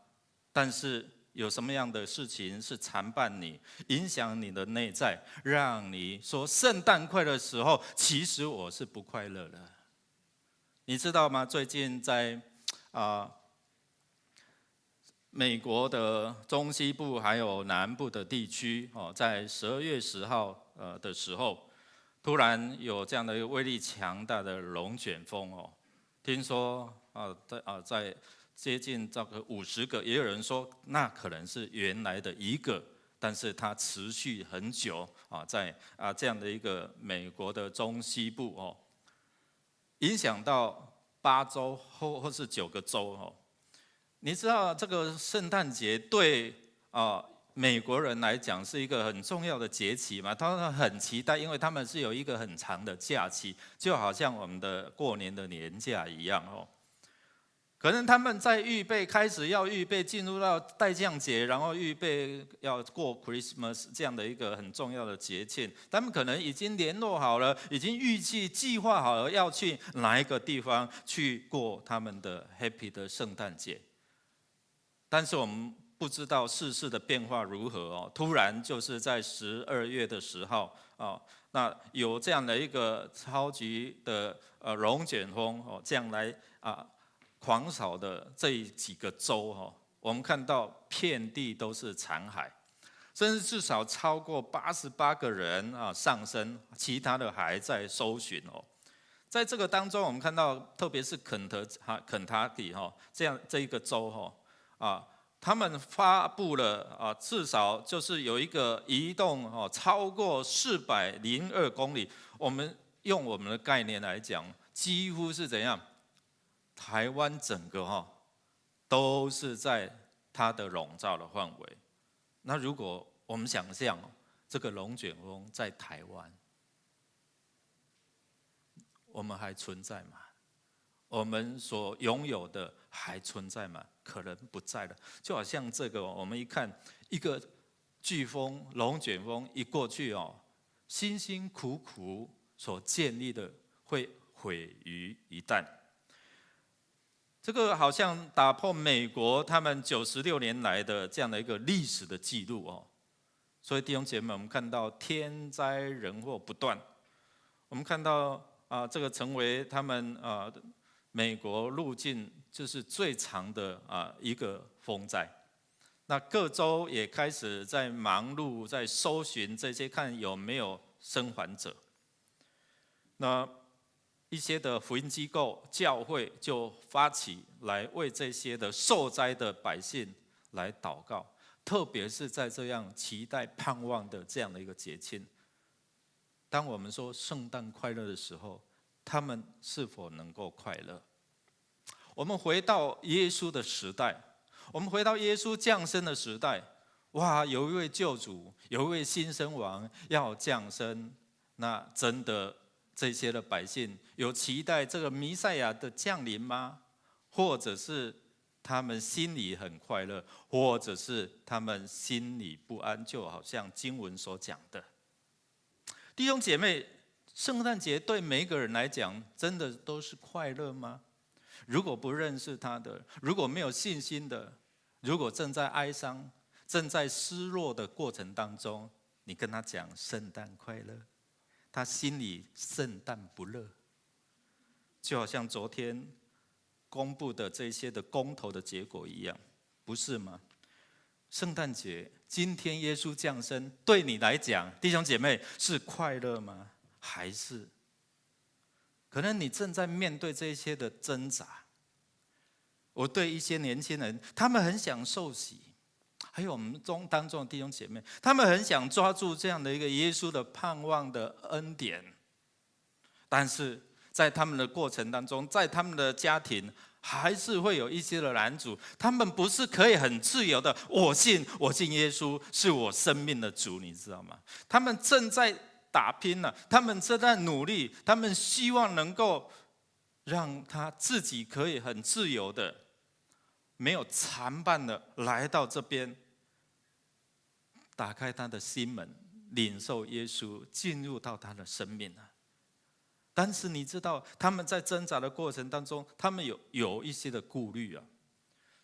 但是有什么样的事情是缠绊你，影响你的内在，让你说圣诞快乐的时候，其实我是不快乐的？你知道吗？最近在美国的中西部还有南部的地区，在12月10号的时候，突然有这样的一个威力强大的龙卷风哦。听说在接近这个50个，也有人说那可能是原来的一个，但是它持续很久在这样的一个美国的中西部哦。影响到8州或是9个州哦。你知道这个圣诞节对美国人来讲是一个很重要的节期嘛？他们很期待，因为他们是有一个很长的假期，就好像我们的过年的年假一样哦。可能他们在开始要预备进入到待降节，然后预备要过 Christmas 这样的一个很重要的节庆，他们可能已经联络好了，已经计划好了要去哪一个地方去过他们的 Happy 的圣诞节。但是我们不知道世事的变化如何哦，突然就是在12月的10号那有这样的一个超级的龙卷风这样来狂扫的这几个州我们看到遍地都是残骸，甚至至少超过88个人丧生，其他的还在搜寻在这个当中，我们看到特别是肯塔基这一个州他们发布了至少就是有一个移动超过402公里，我们用我们的概念来讲，几乎是怎样？台湾整个都是在它的笼罩的范围。那如果我们想象这个龙卷风在台湾，我们还存在吗？我们所拥有的还存在吗？可能不在了。就好像这个，我们一看一个飓风、龙卷风一过去辛辛苦苦所建立的会毁于一旦。这个好像打破美国他们96年来的这样的一个历史的记录所以弟兄姐妹，我们看到天灾人祸不断，我们看到这个成为他们美国路径就是最长的一个风灾。那各州也开始在忙碌，在搜寻这些看有没有生还者。那一些的福音机构、教会就发起来为这些的受灾的百姓来祷告，特别是在这样期待盼望的这样的一个节庆。当我们说圣诞快乐的时候，他们是否能够快乐？我们回到耶稣的时代，我们回到耶稣降生的时代，哇，有一位救主，有一位新生王要降生，那真的这些的百姓有期待这个弥赛亚的降临吗？或者是他们心里很快乐，或者是他们心里不安，就好像经文所讲的。弟兄姐妹，圣诞节对每一个人来讲，真的都是快乐吗？如果不认识他的，如果没有信心的，如果正在哀伤、正在失落的过程当中，你跟他讲圣诞快乐，他心里圣诞不乐。就好像昨天公布的这些的公投的结果一样，不是吗？圣诞节今天耶稣降生，对你来讲，弟兄姐妹是快乐吗？还是可能你正在面对这些的挣扎？我对一些年轻人，他们很想受洗，还有我们当中的弟兄姐妹，他们很想抓住这样的一个耶稣的盼望的恩典，但是在他们的过程当中，在他们的家庭，还是会有一些的拦阻。他们不是可以很自由的，我信耶稣是我生命的主，你知道吗？他们正在打拼了，他们正在努力，他们希望能够让他自己可以很自由的，没有缠绊的来到这边，打开他的心门，领受耶稣，进入到他的生命了。但是你知道，他们在挣扎的过程当中，他们有一些的顾虑啊。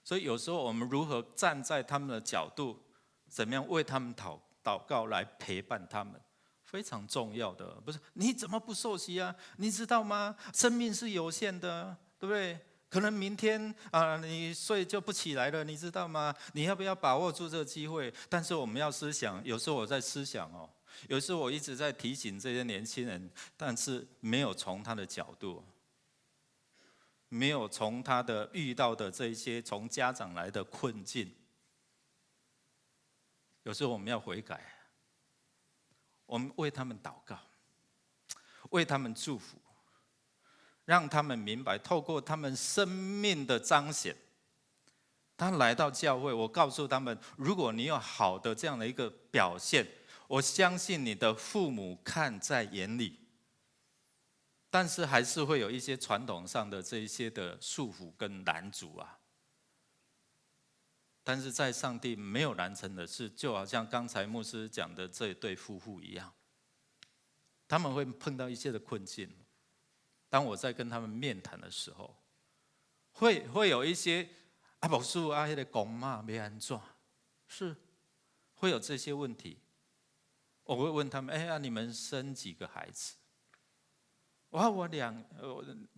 所以有时候我们如何站在他们的角度，怎么样为他们祷告来陪伴他们，非常重要的。不是你怎么不受洗啊？你知道吗？生命是有限的，对不对？可能明天你睡就不起来了，你知道吗？你要不要把握住这个机会？但是我们要思想，有时候我在思想哦。有时候我一直在提醒这些年轻人，但是没有从他的角度，没有从他的遇到的这一些从家长来的困境。有时候我们要悔改，我们为他们祷告，为他们祝福，让他们明白，透过他们生命的彰显，他来到教会，我告诉他们，如果你有好的这样的一个表现，我相信你的父母看在眼里，但是还是会有一些传统上的这一些的束缚跟拦阻啊。但是在上帝没有难成的事，就好像刚才牧师讲的这一对夫妇一样，他们会碰到一些的困境。当我在跟他们面谈的时候，会有一些牧师那个公妈要安怎，是会有这些问题。我会问他们，你们生几个孩子？我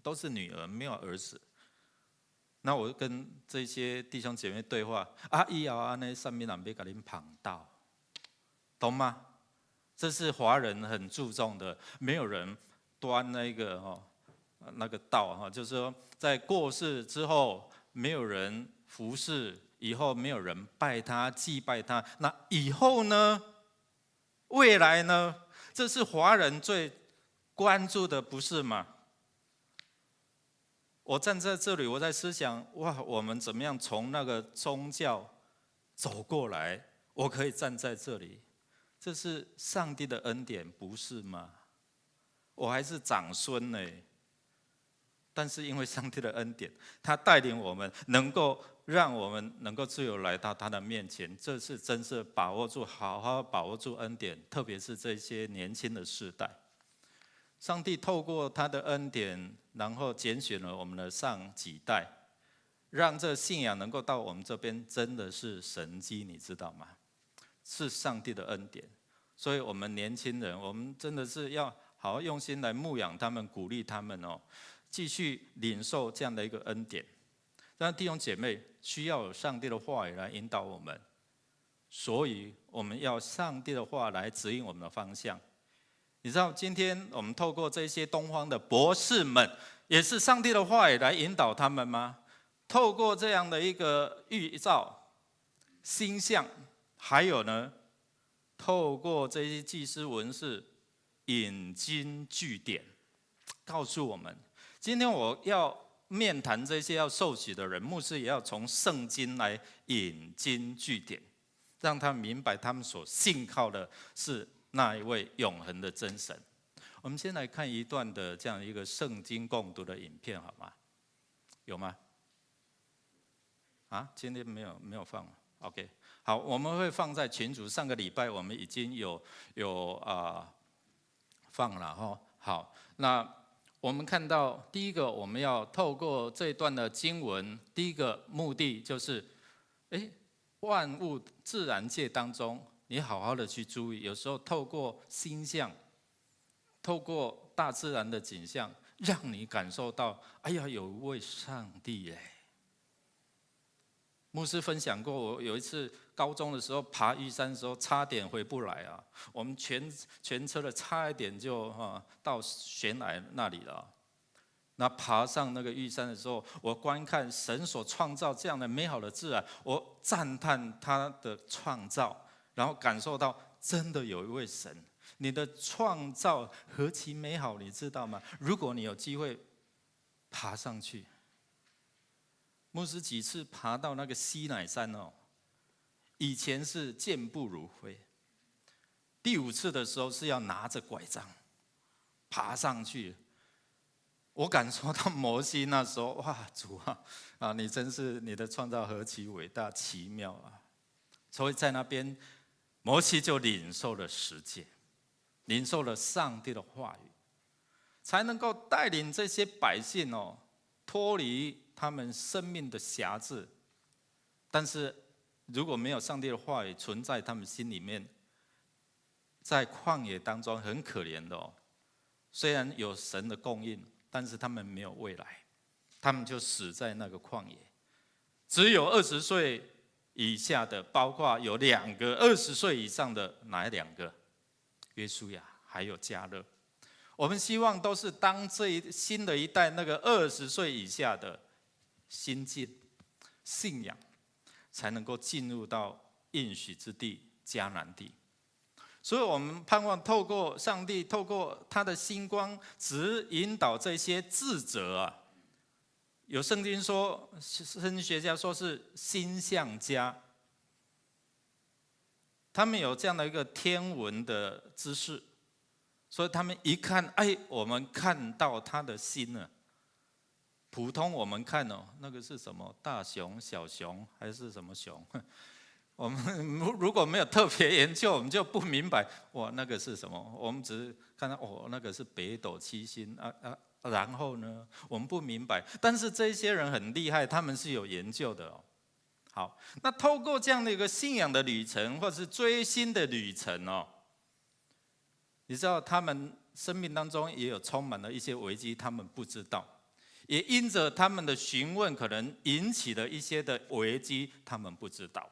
都是女儿，没有儿子。那我跟这些弟兄姐妹对话，以后那上面人要给您捧道，懂吗？这是华人很注重的，没有人端那个道，就是说在过世之后，没有人服侍，以后没有人拜他、祭拜他，那以后呢？未来呢？这是华人最关注的，不是吗？我站在这里，我在思想，我们怎么样从那个宗教走过来？我可以站在这里，这是上帝的恩典，不是吗？我还是长孙呢，但是因为上帝的恩典，他带领我们，能够让我们能够自由来到他的面前，这是真是把握住，好好把握住恩典，特别是这些年轻的世代。上帝透过他的恩典，然后拣选了我们的上几代，让这信仰能够到我们这边，真的是神迹，你知道吗？是上帝的恩典。所以我们年轻人，我们真的是要好好用心来牧养他们，鼓励他们继续领受这样的一个恩典。但弟兄姐妹需要有上帝的话语来引导我们，所以我们要上帝的话来指引我们的方向。你知道今天我们透过这些东方的博士们，也是上帝的话语来引导他们吗？透过这样的一个预兆、星象，还有呢，透过这些祭司文士引经据典，告诉我们，今天我要面谈这些要受洗的人，牧师也要从圣经来引经据典，让他们明白他们所信靠的是那一位永恒的真神。我们先来看一段的这样一个圣经共读的影片，好吗？有吗？啊，今天没有放 ，OK。好，我们会放在群组。上个礼拜我们已经有放了哈。好，那我们看到第一个，我们要透过这一段的经文，第一个目的就是，万物自然界当中，你好好的去注意，有时候透过星象，透过大自然的景象，让你感受到，哎呀，有一位上帝耶。牧师分享过，我有一次高中的时候爬玉山的时候，差点回不来啊！我们全车的差一点就到悬崖那里了。那爬上那个玉山的时候，我观看神所创造这样的美好的自然，我赞叹他的创造，然后感受到真的有一位神，你的创造何其美好，你知道吗？如果你有机会爬上去。牧师几次爬到那个西乃山哦，以前是健步如飞，第5次的时候是要拿着拐杖爬上去。我感受到摩西那时候，哇，主啊，你真是你的创造何其伟大奇妙啊！所以在那边，摩西就领受了十诫，领受了上帝的话语，才能够带领这些百姓哦脱离他们生命的辖制。但是如果没有上帝的话语存在他们心里面，在旷野当中很可怜的哦。虽然有神的供应，但是他们没有未来，他们就死在那个旷野。只有20岁以下的，包括有2个20岁以上的，哪2个？约书亚还有迦勒。我们希望都是当新的一代那个20岁以下的心境、信仰，才能够进入到应许之地迦南地。所以我们盼望透过上帝，透过他的星光，指引导这些智者啊。有圣经说，圣经学家说是星象家，他们有这样的一个天文的知识，所以他们一看，我们看到他的星了。普通我们看哦，那个是什么大熊、小熊还是什么熊？我们如果没有特别研究，我们就不明白哇，那个是什么？我们只是看到那个是北斗七星然后呢，我们不明白。但是这些人很厉害，他们是有研究的哦。好，那透过这样的一个信仰的旅程，或是追星的旅程哦，你知道他们生命当中也有充满了一些危机，他们不知道。也因着他们的询问，可能引起了一些的危机，他们不知道。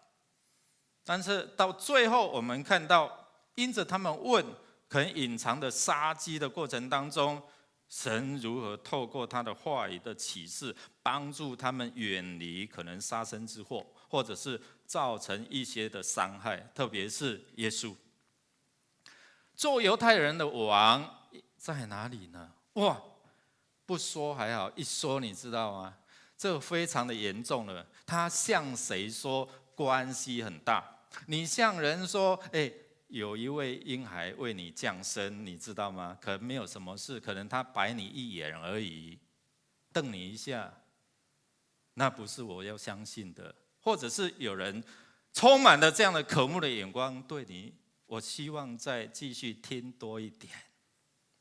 但是到最后，我们看到，因着他们问，可能隐藏的杀机的过程当中，神如何透过他的话语的启示，帮助他们远离可能杀身之祸，或者是造成一些的伤害，特别是耶稣。做犹太人的王在哪里呢？哇！不说还好，一说你知道吗？这非常的严重了。他向谁说关系很大。你向人说，有一位婴孩为你降生，你知道吗？可能没有什么事，可能他白你一眼而已，瞪你一下，那不是我要相信的。或者是有人充满了这样的渴慕的眼光对你，我希望再继续听多一点，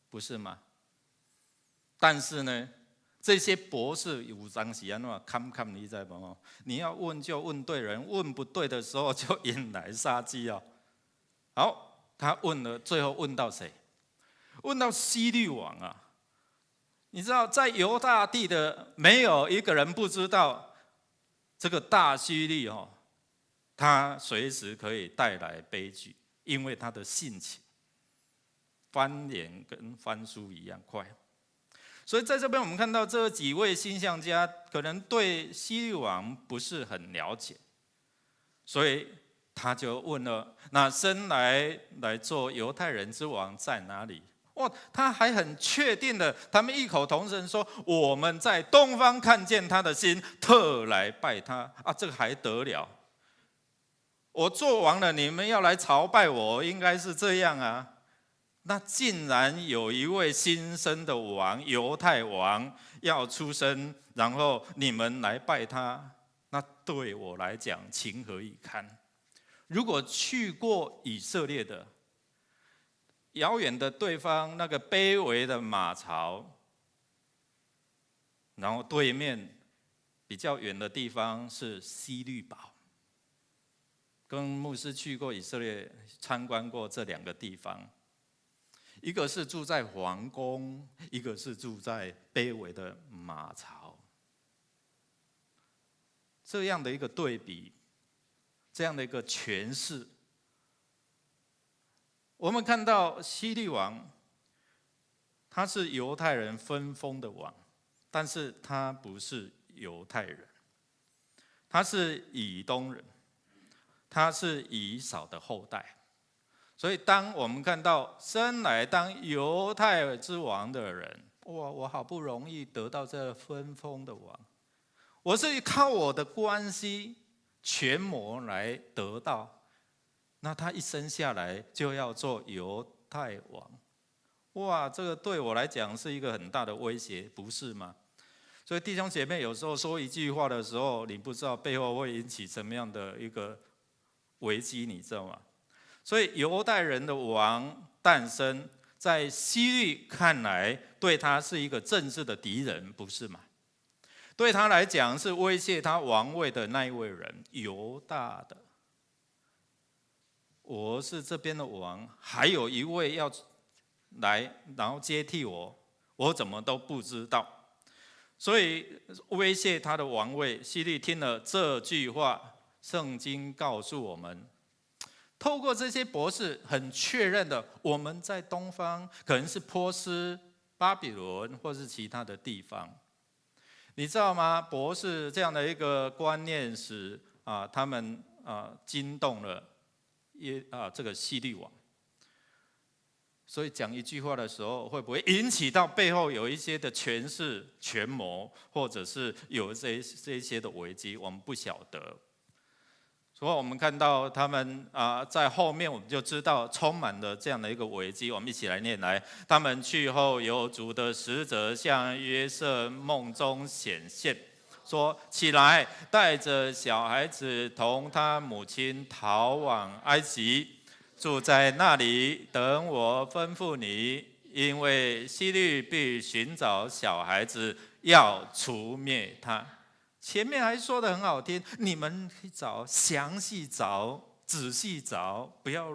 不是吗？但是呢，这些博士有当时看你知道吗？你要问就问对人，问不对的时候就引来杀机哦。好，他问了，最后问到谁？问到希律王啊！你知道，在犹大地的没有一个人不知道这个大希律哦，他随时可以带来悲剧，因为他的性情翻脸跟翻书一样快。所以在这边我们看到这几位星象家可能对希律王不是很了解，所以他就问了：那生来做犹太人之王在哪里？哇，他还很确定的，他们异口同声说：“我们在东方看见他的心，特来拜他。”啊，这个还得了？我做王了，你们要来朝拜我，应该是这样啊。那竟然有一位新生的王，犹太王要出生，然后你们来拜他，那对我来讲情何以堪？如果去过以色列的，遥远的对方那个卑微的马槽，然后对面比较远的地方是希律堡。跟牧师去过以色列，参观过这2个地方，一个是住在皇宫，一个是住在卑微的马槽。这样的一个对比，这样的一个诠释，我们看到希律王，他是犹太人分封的王，但是他不是犹太人，他是以东人。他是以扫的后代，所以当我们看到生来当犹太之王的人，哇，我好不容易得到这分封的王，我是靠我的关系权谋来得到，那他一生下来就要做犹太王，哇，这个对我来讲是一个很大的威胁，不是吗？所以弟兄姐妹有时候说一句话的时候，你不知道背后会引起什么样的一个危机，你知道吗？所以犹太人的王诞生，在希律看来，对他是一个政治的敌人，不是吗？对他来讲是威胁他王位的那一位人，犹大的。我是这边的王，还有一位要来，然后接替我，我怎么都不知道。所以威胁他的王位。希律听了这句话，圣经告诉我们，透过这些博士很确认的，我们在东方可能是波斯、巴比伦或是其他的地方，你知道吗？博士这样的一个观念使他们惊动了这个希律王。所以讲一句话的时候，会不会引起到背后有一些的权势、权谋，或者是有这一些的危机，我们不晓得。所以我们看到他们在后面，我们就知道充满了这样的一个危机。我们一起来念来：他们去后，有主的使者向约瑟梦中显现，说：起来，带着小孩子同他母亲逃往埃及，住在那里，等我吩咐你。因为希律必寻找小孩子，要除灭他。前面还说得很好听，你们找，详细找，仔细找，不要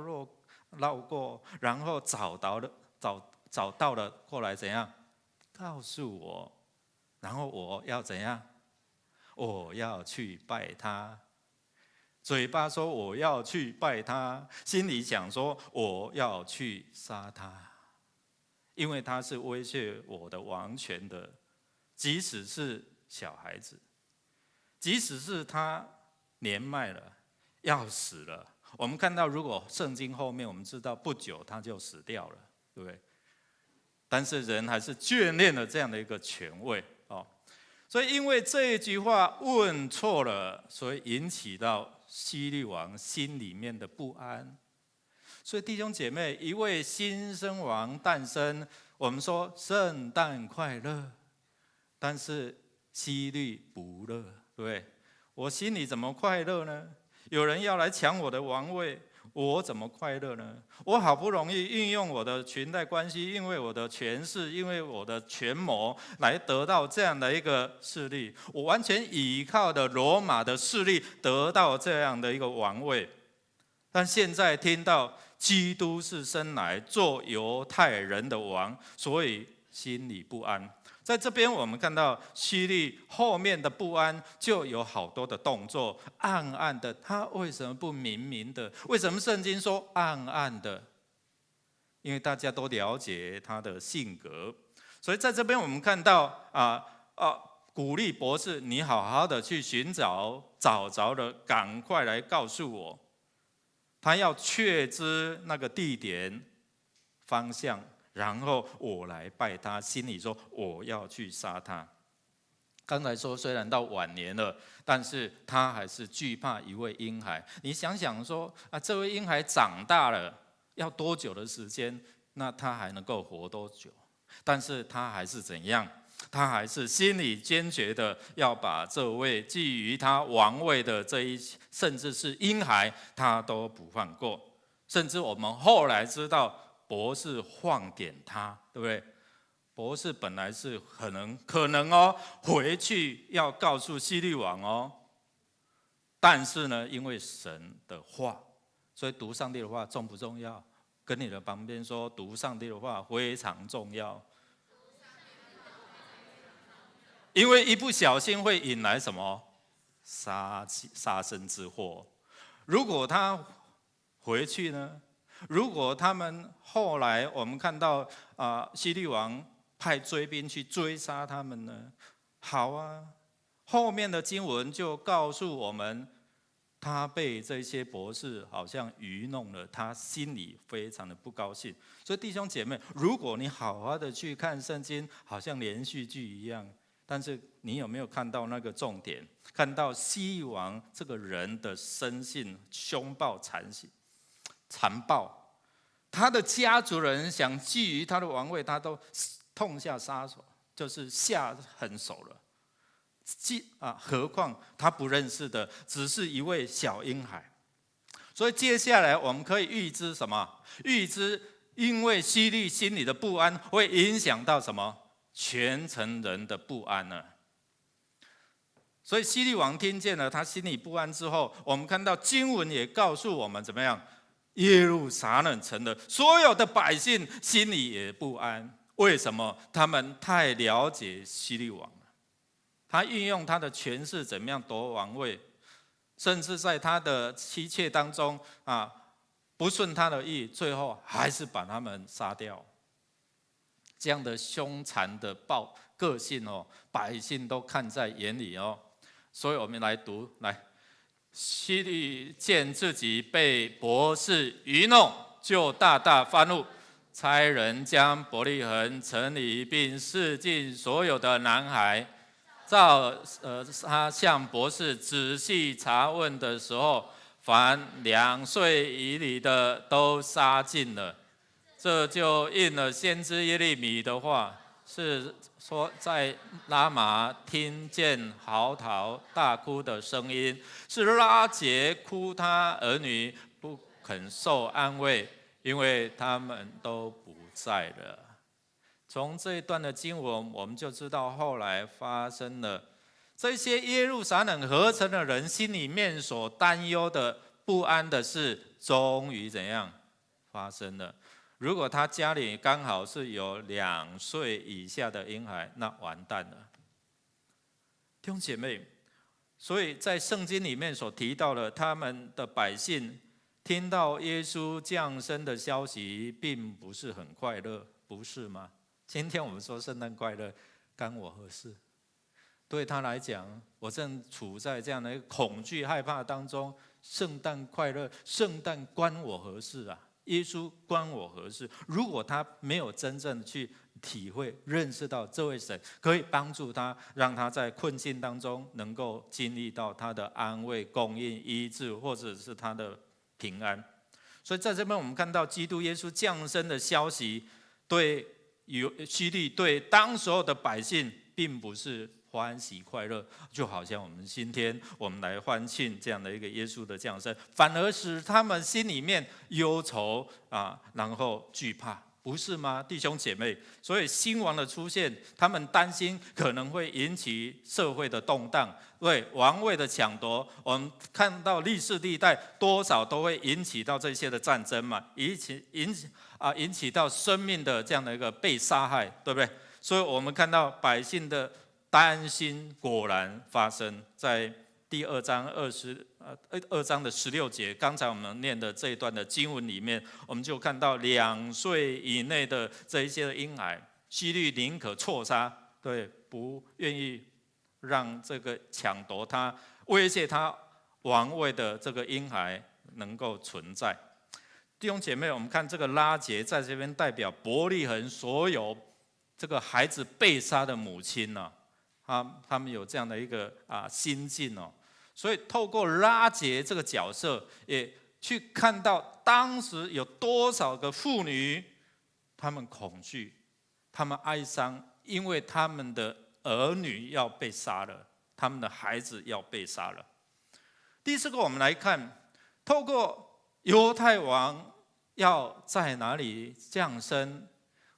绕过，然后找到了过来怎样？告诉我，然后我要怎样？我要去拜他。嘴巴说我要去拜他，心里想说我要去杀他，因为他是威胁我的王权的，即使是小孩子。即使是他年迈了，要死了，我们看到，如果圣经后面我们知道不久他就死掉了，对不对？但是人还是眷恋了这样的一个权位哦，所以因为这一句话问错了，所以引起到希律王心里面的不安。所以弟兄姐妹，一位新生王诞生，我们说圣诞快乐，但是希律不乐。对，我心里怎么快乐呢？有人要来抢我的王位，我怎么快乐呢？我好不容易运用我的裙带关系，因为我的权势，因为我的权谋，来得到这样的一个势力。我完全倚靠的罗马的势力得到这样的一个王位，但现在听到基督是生来做犹太人的王，所以心里不安。在这边我们看到希律后面的不安就有好多的动作，暗暗的，他为什么不明明的？为什么圣经说暗暗的？因为大家都了解他的性格，所以在这边我们看到鼓励博士，你好好的去寻找，找着了赶快来告诉我。他要确知那个地点方向，然后我来拜他，心里说我要去杀他。刚才说虽然到晚年了，但是他还是惧怕一位婴孩。你想想说啊，这位婴孩长大了要多久的时间？那他还能够活多久？但是他还是怎样？他还是心里坚决的要把这位觊觎他王位的甚至是婴孩，他都不放过。甚至我们后来知道，博士放点他，对不对？博士本来是可能回去要告诉希律王哦，但是呢，因为神的话，所以读上帝的话重不重要？跟你的旁边说，读上帝的话非常重要。因为一不小心会引来什么杀身之祸。如果他回去呢？如果他们后来我们看到希律王派追兵去追杀他们呢？好啊，后面的经文就告诉我们，他被这些博士好像愚弄了，他心里非常的不高兴。所以弟兄姐妹，如果你好好的去看圣经，好像连续剧一样，但是你有没有看到那个重点？看到希律王这个人的生性凶暴残暴，他的家族人想觊觎他的王位，他都痛下杀手，就是下狠手了。何况他不认识的只是一位小婴孩。所以接下来我们可以预知什么？预知因为希律心里的不安，会影响到什么？全城人的不安呢？所以希律王听见了，他心里不安之后，我们看到经文也告诉我们怎么样？耶路撒冷城的所有的百姓心里也不安。为什么？他们太了解希律王了。他运用他的权势怎么样夺王位，甚至在他的妻妾当中不顺他的意，最后还是把他们杀掉。这样的凶残的个性百姓都看在眼里所以我们来读，来，希律见自己被博士愚弄，就大大发怒，差人将伯利恒城里并市境所有的男孩，照他向博士仔细查问的时候，凡2岁以里的都杀尽了。这就应了先知耶利米的话，是说在拉玛听见嚎啕大哭的声音，是拉结哭他儿女不肯受安慰，因为他们都不在了。从这一段的经文，我们就知道后来发生了这些耶路撒冷合城的人心里面所担忧的不安的事，终于怎样发生了？如果他家里刚好是有2岁以下的婴孩，那完蛋了。弟兄姐妹，所以在圣经里面所提到的，他们的百姓听到耶稣降生的消息，并不是很快乐，不是吗？今天我们说圣诞快乐，干我何事？对他来讲，我正处在这样的一个恐惧害怕当中，圣诞快乐，圣诞关我何事啊？耶稣关我何事？如果他没有真正去体会、认识到这位神可以帮助他，让他在困境当中能够经历到他的安慰、供应、医治，或者是他的平安。所以在这边我们看到基督耶稣降生的消息，对希律对当所有的百姓并不是欢喜快乐，就好像我们今天我们来欢庆这样的一个耶稣的降生，反而使他们心里面忧愁然后惧怕，不是吗，弟兄姐妹？所以新王的出现，他们担心可能会引起社会的动荡，对王位的抢夺，我们看到历世历代多少都会引起到这些的战争嘛，引起到生命的这样的一个被杀害，对不对？所以我们看到百姓的担心果然发生在第2章的16节，刚才我们念的这一段的经文里面，我们就看到2岁以内的这一些的婴孩，希律宁可错杀，对，不愿意让这个抢夺他、威胁他王位的这个婴孩能够存在。弟兄姐妹，我们看这个拉结在这边代表伯利恒所有这个孩子被杀的母亲呢、他们有这样的一个心境哦。所以透过拉结这个角色，也去看到当时有多少个妇女，她们恐惧，她们哀伤，因为他们的儿女要被杀了，他们的孩子要被杀了。第四个，我们来看，透过犹太王要在哪里降生，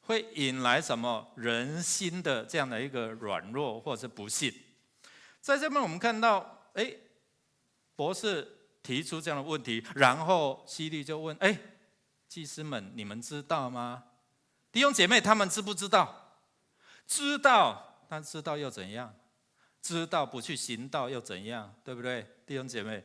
会引来什么人心的这样的一个软弱或者不信。在这边我们看到，博士提出这样的问题，然后希律就问：祭司们，你们知道吗？弟兄姐妹，他们知不知道？知道，但知道又怎样？知道不去行道又怎样？对不对？弟兄姐妹，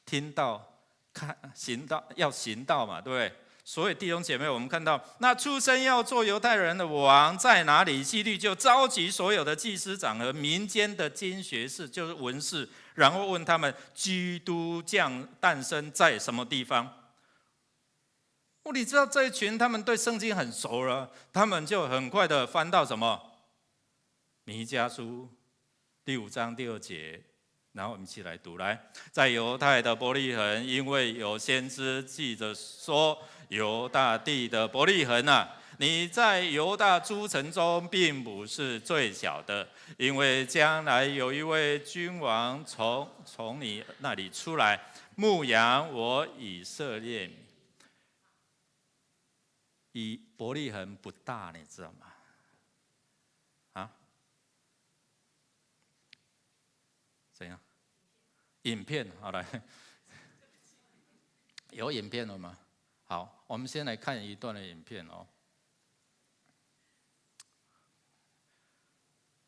听到、看、行道，要行道嘛，对不对？所以弟兄姐妹，我们看到那出生要做犹太人的王在哪里？希律就召集所有的祭司长和民间的经学士，就是文士，然后问他们：基督诞生在什么地方？你知道这一群他们对圣经很熟了，他们就很快的翻到什么？弥迦书第5章第2节。然后我们一起来读，来，在犹太的伯利恒，因为有先知记着说，犹大地的伯利恒啊，你在犹大诸城中并不是最小的，因为将来有一位君王从你那里出来，牧养我以色列民。伯利恒不大，你知道吗？怎样？影片，好来，有影片了吗？好，我们先来看一段的影片哦。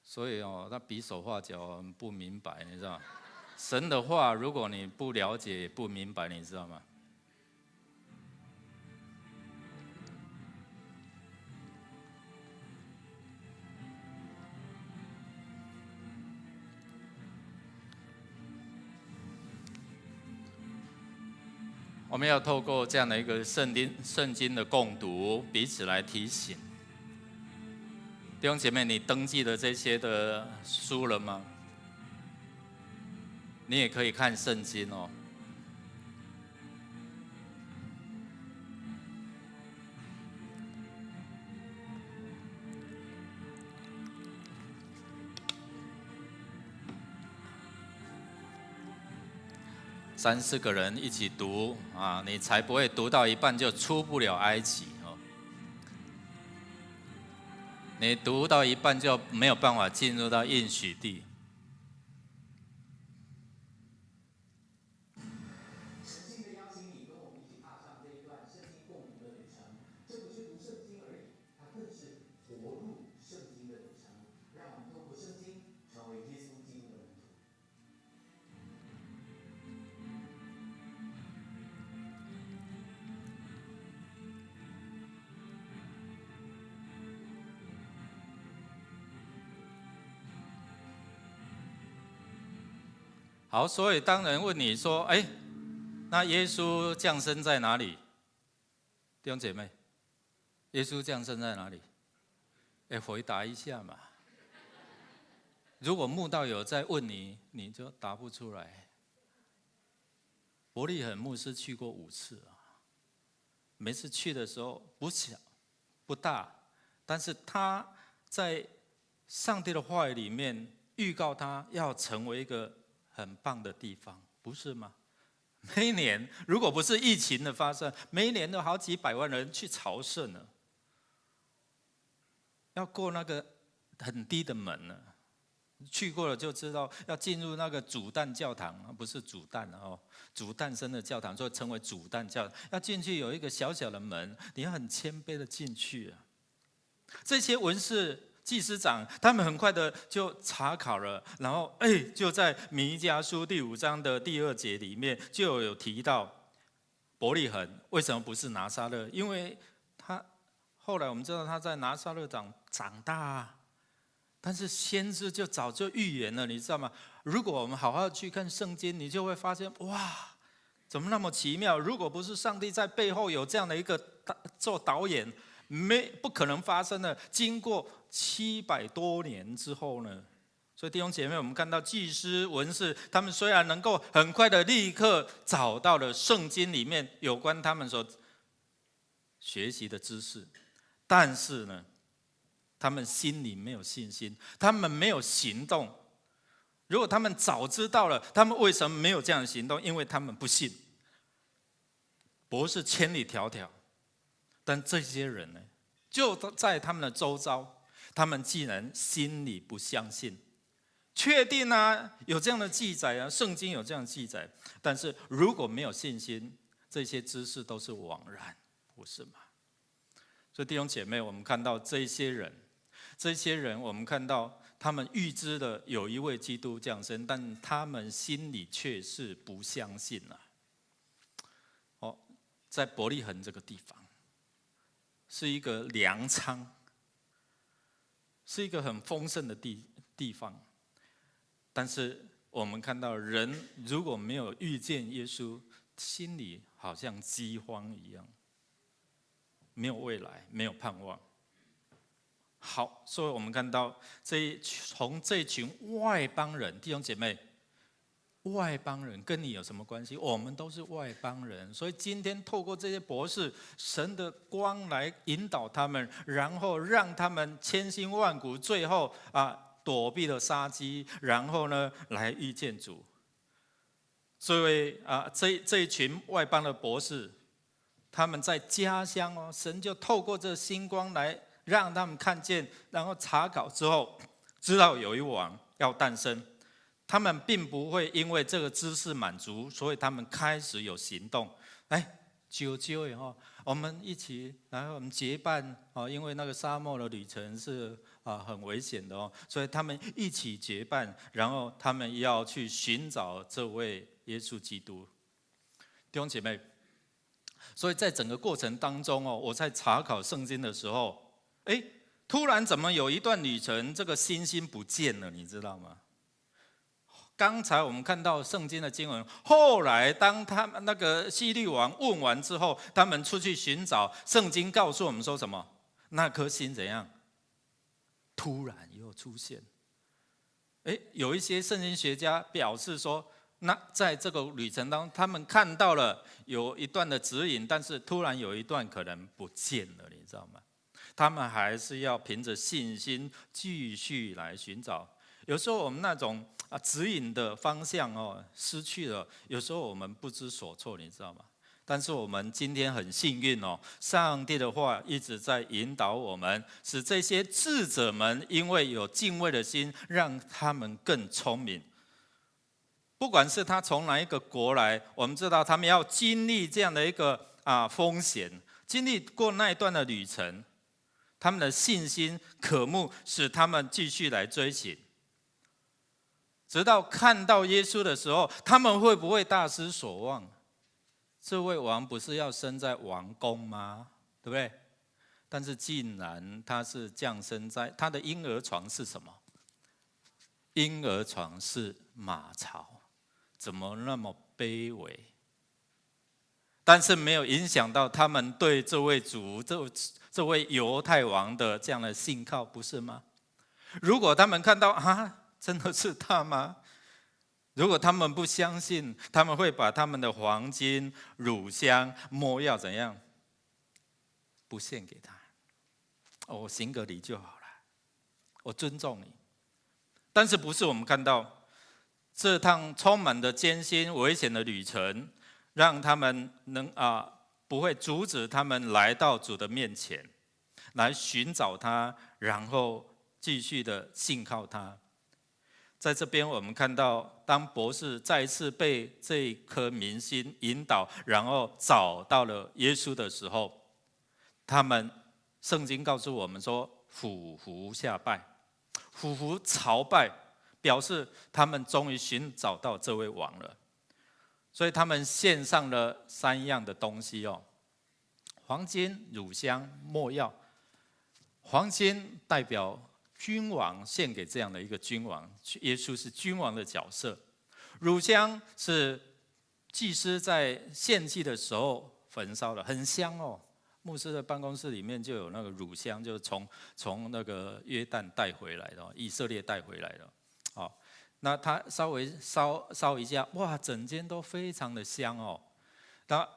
所以他比手画脚不明白，你知道吗？神的话，如果你不了解、也不明白，你知道吗？我们要透过这样的一个圣经的共读，彼此来提醒。弟兄姐妹，你登记了这些的书了吗？你也可以看圣经哦。3、4个人一起读你才不会读到一半就出不了埃及哦。你读到一半就没有办法进入到应许地。好，所以当人问你说：“那耶稣降生在哪里？”弟兄姐妹，耶稣降生在哪里？回答一下嘛。如果慕道友在问你，你就答不出来。伯利恒牧师去过5次每次去的时候不小不大，但是他在上帝的话语里面预告他要成为一个很棒的地方，不是吗？每一年如果不是疫情的发生，每一年都好几百万人去朝圣了，要过那个很低的门呢。去过了就知道，要进入那个主诞教堂，不是主诞主诞生的教堂，所以称为主诞教堂。要进去有一个小小的门，你要很谦卑的进去这些文士、祭司长，他们很快的就查考了，然后就在弥迦书第5章的第2节里面就有提到伯利恒为什么不是拿撒勒？因为他后来我们知道他在拿撒勒长大但是先知就早就预言了，你知道吗？如果我们好好去看圣经，你就会发现，哇，怎么那么奇妙？如果不是上帝在背后有这样的一个做导演，不可能发生的。经过700多年之后呢？所以弟兄姐妹，我们看到祭司、文士，他们虽然能够很快的立刻找到了圣经里面有关他们所学习的知识，但是呢，他们心里没有信心，他们没有行动。如果他们早知道了，他们为什么没有这样的行动？因为他们不信。博士千里迢迢，但这些人呢，就在他们的周遭，他们既然心里不相信，确定啊，有这样的记载啊，圣经有这样的记载，但是如果没有信心，这些知识都是枉然，不是吗？所以弟兄姐妹，我们看到这些人，我们看到他们预知了有一位基督降生，但他们心里却是不相信啊。在伯利恒这个地方，是一个粮仓，是一个很丰盛的地方。但是我们看到，人如果没有遇见耶稣，心里好像饥荒一样，没有未来，没有盼望。好，所以我们看到从这群外邦人，弟兄姐妹，外邦人跟你有什么关系？我们都是外邦人，所以今天透过这些博士，神的光来引导他们，然后让他们千辛万苦，最后躲避了杀机，然后呢来遇见主。这一群外邦的博士，他们在家乡神就透过这星光来让他们看见，然后查考之后，知道有一王要诞生。他们并不会因为这个知识满足，所以他们开始有行动。久以后，我们一起，然后我们结伴因为那个沙漠的旅程是很危险的所以他们一起结伴，然后他们要去寻找这位耶稣基督。弟兄姐妹，所以在整个过程当中我在查考圣经的时候，突然怎么有一段旅程，这个星星不见了，你知道吗？刚才我们看到圣经的经文，后来当他们那个希律王问完之后，他们出去寻找，圣经告诉我们说什么？那颗星怎样？突然又出现。有一些圣经学家表示说，那在这个旅程当中，他们看到了有一段的指引，但是突然有一段可能不见了，你知道吗？他们还是要凭着信心继续来寻找。有时候我们那种指引的方向失去了，有时候我们不知所措，你知道吗？但是我们今天很幸运上帝的话一直在引导我们，使这些智者们因为有敬畏的心，让他们更聪明。不管是他从哪一个国来，我们知道他们要经历这样的一个风险，经历过那一段的旅程，他们的信心渴慕使他们继续来追寻。直到看到耶稣的时候，他们会不会大失所望？这位王不是要生在王宫吗？对不对？但是竟然他是降生在他的婴儿床是什么？婴儿床是马槽，怎么那么卑微？但是没有影响到他们对这位主、这位犹太王的这样的信靠，不是吗？如果他们看到真的是他吗？如果他们不相信，他们会把他们的黄金、乳香、没药怎样？不献给他。我行个礼就好了，我尊重你。但是不是我们看到这趟充满着艰辛、危险的旅程，让他们不会阻止他们来到主的面前，来寻找他，然后继续的信靠他。在这边我们看到，当博士再一次被这一颗明星引导，然后找到了耶稣的时候，圣经告诉我们说，俯伏下拜，俯伏朝拜，表示他们终于寻找到这位王了。所以他们献上了3样的东西黄金、乳香、没药。黄金代表君王，献给这样的一个君王，耶稣是君王的角色。乳香是祭司在献祭的时候焚烧的，很香哦。牧师的办公室里面就有那个乳香，就是从那个约旦带回来的，以色列带回来的。好，那他稍微烧一下，哇，整间都非常的香哦。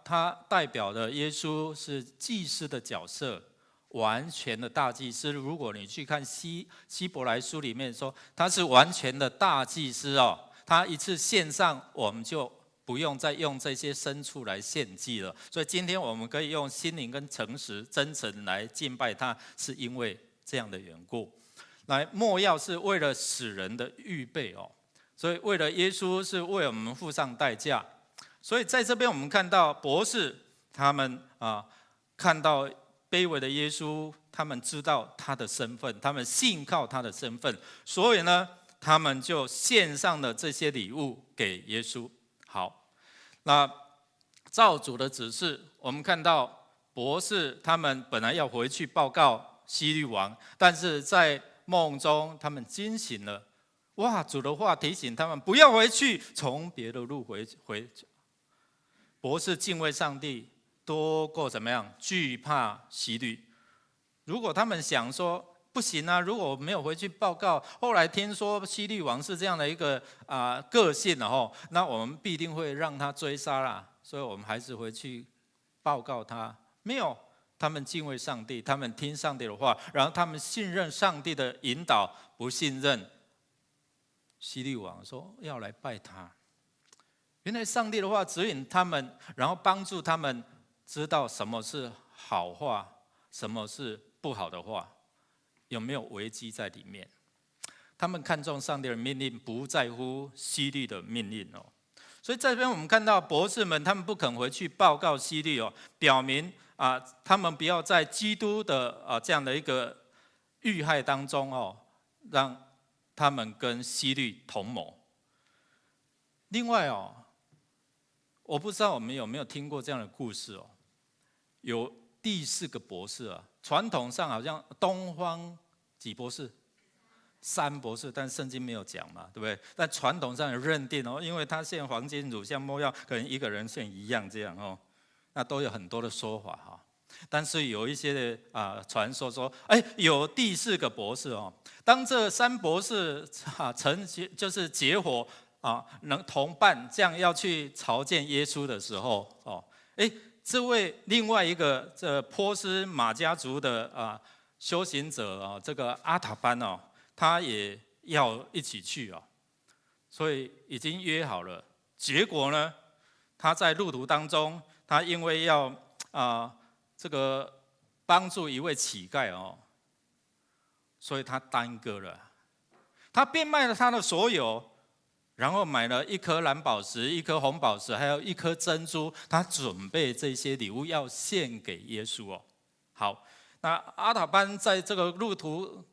它代表的耶稣是祭司的角色，完全的大祭司。如果你去看希伯来书里面说，他是完全的大祭司哦。他一次献上，我们就不用再用这些牲畜来献祭了。所以今天我们可以用心灵跟诚实、真诚来敬拜他，是因为这样的缘故。来，没药是为了使人的预备哦，所以为了耶稣是为我们付上代价。所以在这边我们看到博士他们看到卑微的耶稣，他们知道他的身份，他们信靠他的身份，所以呢，他们就献上了这些礼物给耶稣。好，那照主的指示，我们看到博士他们本来要回去报告希律王，但是在梦中他们惊醒了。哇，主的话提醒他们不要回去，从别的路回。博士敬畏上帝多过怎么样？惧怕希律。如果他们想说不行啊，如果我没有回去报告，后来听说希律王是这样的一个个性那我们必定会让他追杀啦。所以我们还是回去报告他。没有，他们敬畏上帝，他们听上帝的话，然后他们信任上帝的引导，不信任希律王说要来拜他。原来上帝的话指引他们，然后帮助他们知道什么是好话，什么是不好的话，有没有危机在里面。他们看重上帝的命令，不在乎希律的命令哦。所以在这边我们看到博士们他们不肯回去报告希律哦，表明他们不要在基督的这样的一个遇害当中哦，让他们跟希律同谋。另外哦，我不知道我们有没有听过这样的故事哦，有第4个博士啊，传统上好像东方几博士？3博士，但圣经没有讲嘛，对不对？但传统上有认定哦，因为他献黄金、乳香、没药，可能一个人献一样这样哦，那都有很多的说法哈。但是有一些的传说说，有第4个博士哦，当这3博士就是结伙能同伴这样要去朝见耶稣的时候这位另外一个波斯马家族的修行者这个阿塔班他也要一起去所以已经约好了。结果呢，他在路途当中，他因为要这个帮助一位乞丐所以他耽搁了，他变卖了他的所有。然后买了1颗蓝宝石、1颗红宝石，还有1颗珍珠，他准备这些礼物要献给耶稣哦。好，那阿塔班在这个路途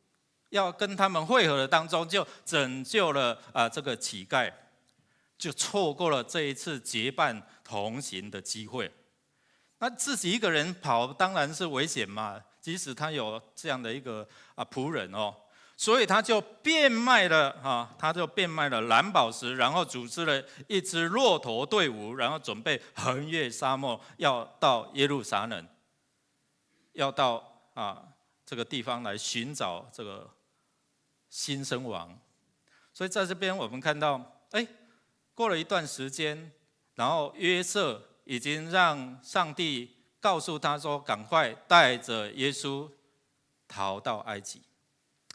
要跟他们会合的当中，就拯救了这个乞丐，就错过了这一次结伴同行的机会。那自己一个人跑当然是危险嘛，即使他有这样的一个仆人所以他就变卖了蓝宝石，然后组织了一支骆驼队伍，然后准备横越沙漠，要到耶路撒冷，要到这个地方来寻找这个新生王。所以在这边我们看到，过了一段时间，然后约瑟已经让上帝告诉他说，赶快带着耶稣逃到埃及。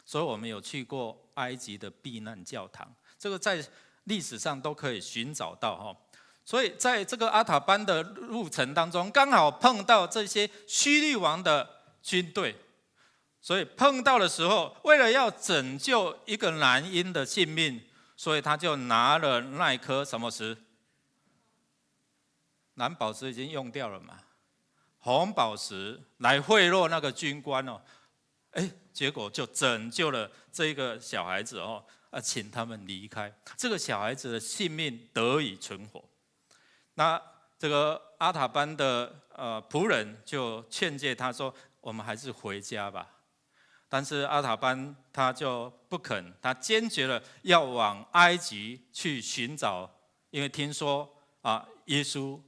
所以我们有去过埃及的避难教堂，这个在历史上都可以寻找到所以在这个阿塔班的路程当中，刚好碰到这些希律王的军队，所以碰到的时候，为了要拯救一个男婴的性命，所以他就拿了那一颗什么石？蓝宝石已经用掉了嘛，红宝石来贿赂那个军官结果就拯救了这个小孩子请他们离开，这个小孩子的性命得以存活。那这个阿塔班的仆人就劝诫他说：“我们还是回家吧。”但是阿塔班他就不肯，他坚决了要往埃及去寻找，因为听说耶稣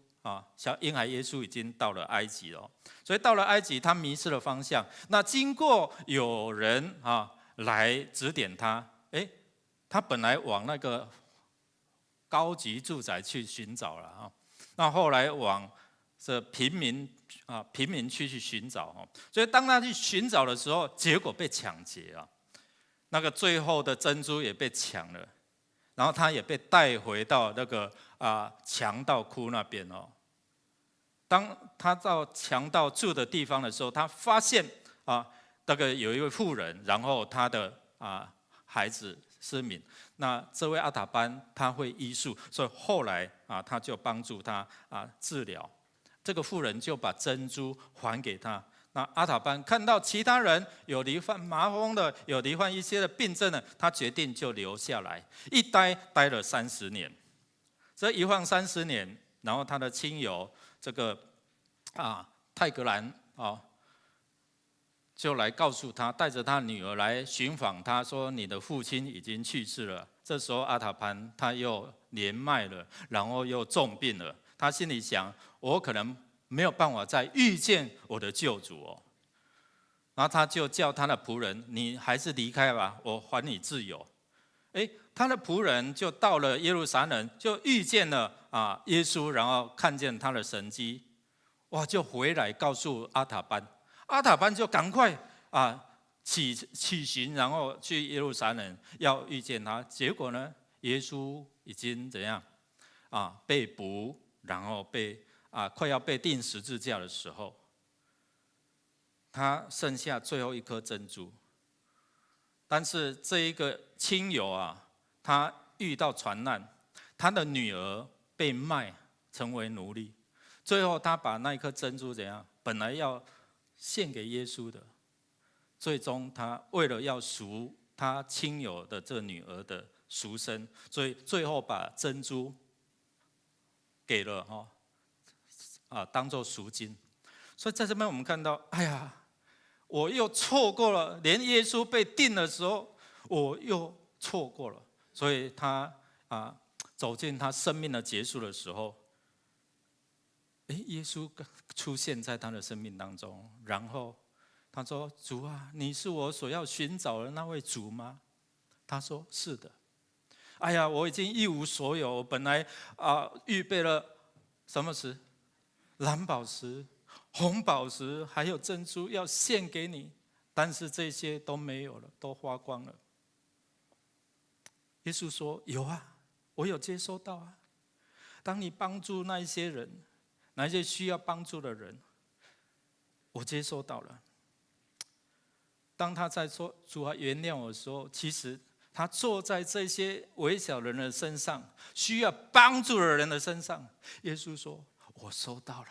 小婴孩耶稣已经到了埃及了，所以到了埃及，他迷失了方向。那经过有人来指点他，他本来往那个高级住宅去寻找了那后来往这贫民区去寻找所以当他去寻找的时候，结果被抢劫了。那个最后的珍珠也被抢了，然后他也被带回到那个强盗窟那边当他到强盗住的地方的时候，他发现那个有一位妇人，然后他的孩子失明。那这位阿塔班他会医术，所以后来他就帮助他治疗。这个妇人就把珍珠还给他。那阿塔班看到其他人有罹患麻风的，有罹患一些的病症的，他决定就留下来，一待了30年。这一晃30年，然后他的亲友这个泰格兰就来告诉他，带着他女儿来寻访他，说你的父亲已经去世了。这时候阿塔潘他又年迈了，然后又重病了。他心里想，我可能没有办法再遇见我的救主然后他就叫他的仆人，你还是离开吧，我还你自由。他的仆人就到了耶路撒冷，就遇见了耶稣，然后看见他的神迹，就回来告诉阿塔班。阿塔班就赶快起行，然后去耶路撒冷要遇见他。结果呢，耶稣已经怎样被捕，然后快要被钉十字架的时候，他剩下最后一颗珍珠。但是这一个亲友他遇到船难，他的女儿被卖成为奴隶，最后他把那一颗珍珠怎样？本来要献给耶稣的，最终他为了要赎他亲友的这女儿的赎身，所以最后把珍珠给了当作赎金。所以在这边我们看到，我又错过了，连耶稣被钉的时候，我又错过了。所以他走进他生命的结束的时候，耶稣出现在他的生命当中，然后他说：“主啊，你是我所要寻找的那位主吗？”他说：“是的。”我已经一无所有，我本来预备了什么石？蓝宝石、红宝石，还有珍珠要献给你，但是这些都没有了，都花光了。耶稣说：“有我有接收到当你帮助那一些人，那些需要帮助的人，我接收到了。”当他在说“主啊，原谅我”的时候，其实他坐在这些微小人的身上，需要帮助的人的身上。耶稣说：“我收到了，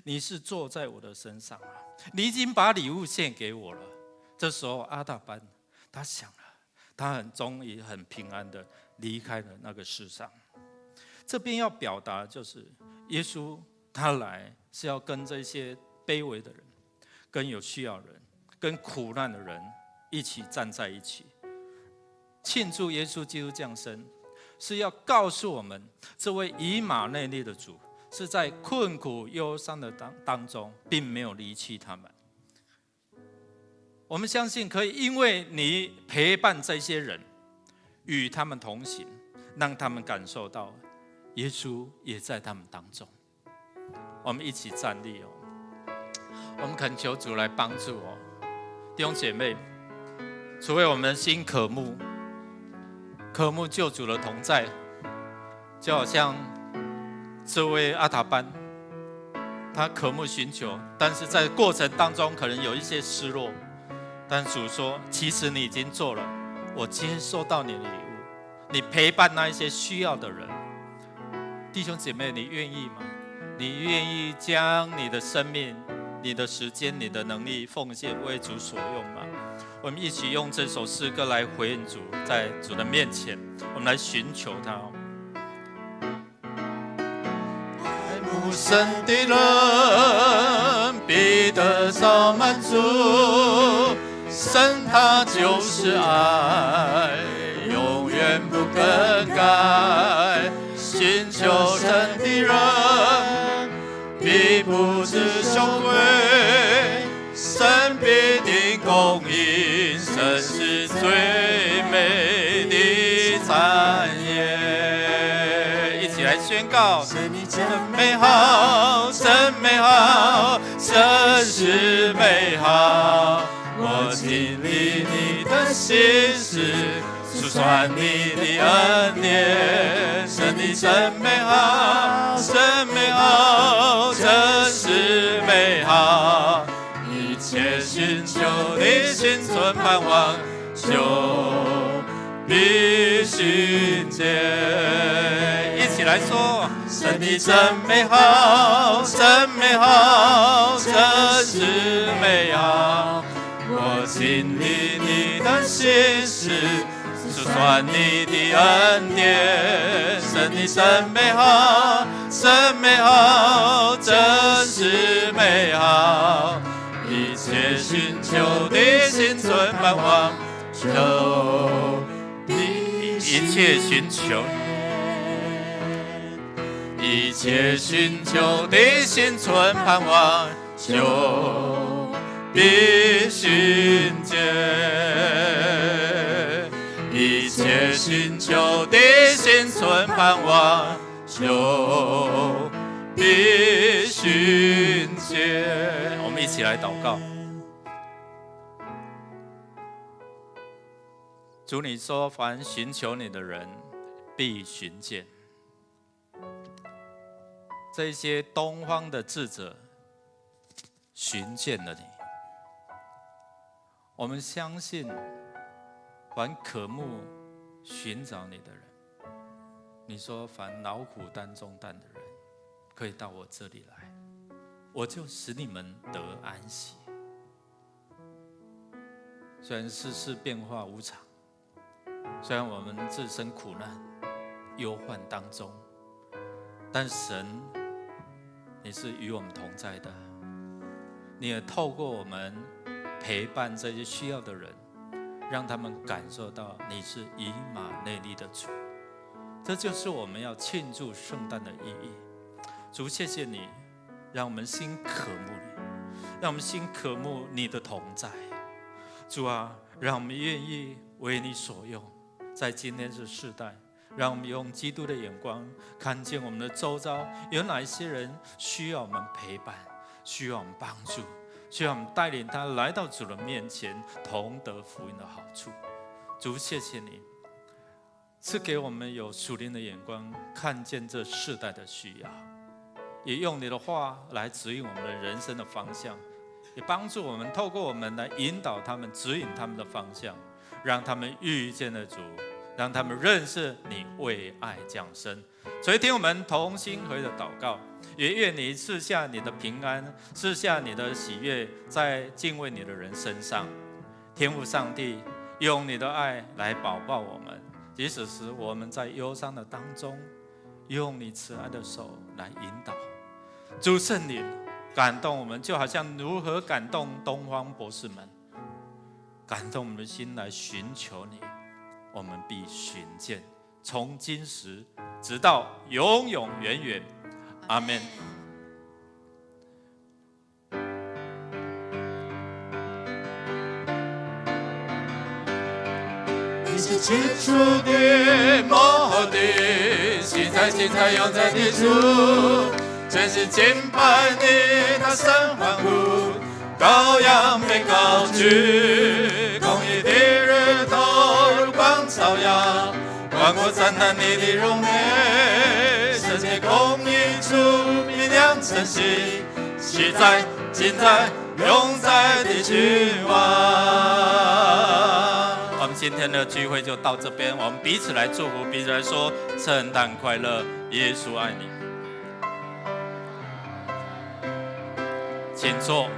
你是坐在我的身上你已经把礼物献给我了。”这时候阿塔班他想了，他终于很平安的离开了那个世上。这边要表达的就是耶稣他来是要跟这些卑微的人，跟有需要的人，跟苦难的人一起站在一起，庆祝耶稣基督降生，是要告诉我们，这位以马内利的主是在困苦忧伤的当中，并没有离弃他们。我们相信可以，因为你陪伴这些人，与他们同行，让他们感受到耶稣也在他们当中。我们一起站立我们恳求主来帮助弟兄姐妹，除非我们的心渴慕救主的同在，就好像这位阿塔班，他渴慕寻求，但是在过程当中可能有一些失落。但主说：“其实你已经做了，我接收到你的礼物，你陪伴那一些需要的人。”弟兄姐妹，你愿意吗？你愿意将你的生命、你的时间、你的能力奉献为主所用吗？我们一起用这首诗歌来回应主，在主的面前，我们来寻求他爱慕神的人必得着满足，神他就是爱，永远不更改。寻求神的人宣告，
神你真
美好，真美好，真是美好。我经历你的心事，述说你的恩典。神你真美好，真美好，真是美好。一切寻求的心存盼望，就必寻见。一起来说，神你真美好，真美好，真是美好。我经历你的心事，述说你的恩典。神你真美好，真美好，真是美好。一切寻求的心存盼望，就必一切寻求，一切寻求的心存盼望，就必寻见。一切寻求的心存盼望，就必寻见。我们一起来祷告。主，你说凡寻求你的人必寻见。这些东方的智者寻见了你。我们相信凡渴慕寻找你的人，你说凡劳苦担重担的人可以到我这里来，我就使你们得安息。虽然世事变化无常，虽然我们自身苦难忧患当中，但神你是与我们同在的。你也透过我们陪伴这些需要的人，让他们感受到你是以马内利的主。这就是我们要庆祝圣诞的意义。主，谢谢你让我们心渴慕你，让我们心渴慕你的同在。主啊，让我们愿意为你所用。在今天这世代，让我们用基督的眼光看见我们的周遭有哪一些人需要我们陪伴，需要我们帮助，需要我们带领他来到主的面前，同得福音的好处。主，谢谢你赐给我们有属灵的眼光，看见这世代的需要，也用你的话来指引我们的人生的方向，也帮助我们透过我们来引导他们，指引他们的方向，让他们遇见了主，让他们认识你为爱降生。所以听我们同心合意的祷告，也愿你赐下你的平安，赐下你的喜悦在敬畏你的人身上。天父上帝，用你的爱来保抱我们，即使是我们在忧伤的当中，用你慈爱的手来引导。主圣灵感动我们，就好像如何感动东方博士们，感动我们的心来寻求你，我们必寻见，从今时直到永永远远。阿们。
你是起初的末的，现在永在的主，全是敬拜你，大声欢呼，羔羊被高举，公义的日头如光照耀，万国赞叹你的荣美，圣洁公义主明亮晨曦，昔在今在永在的君王。
我们今天的聚会就到这边，我们彼此来祝福，彼此来说圣诞快乐，耶稣爱你。请坐。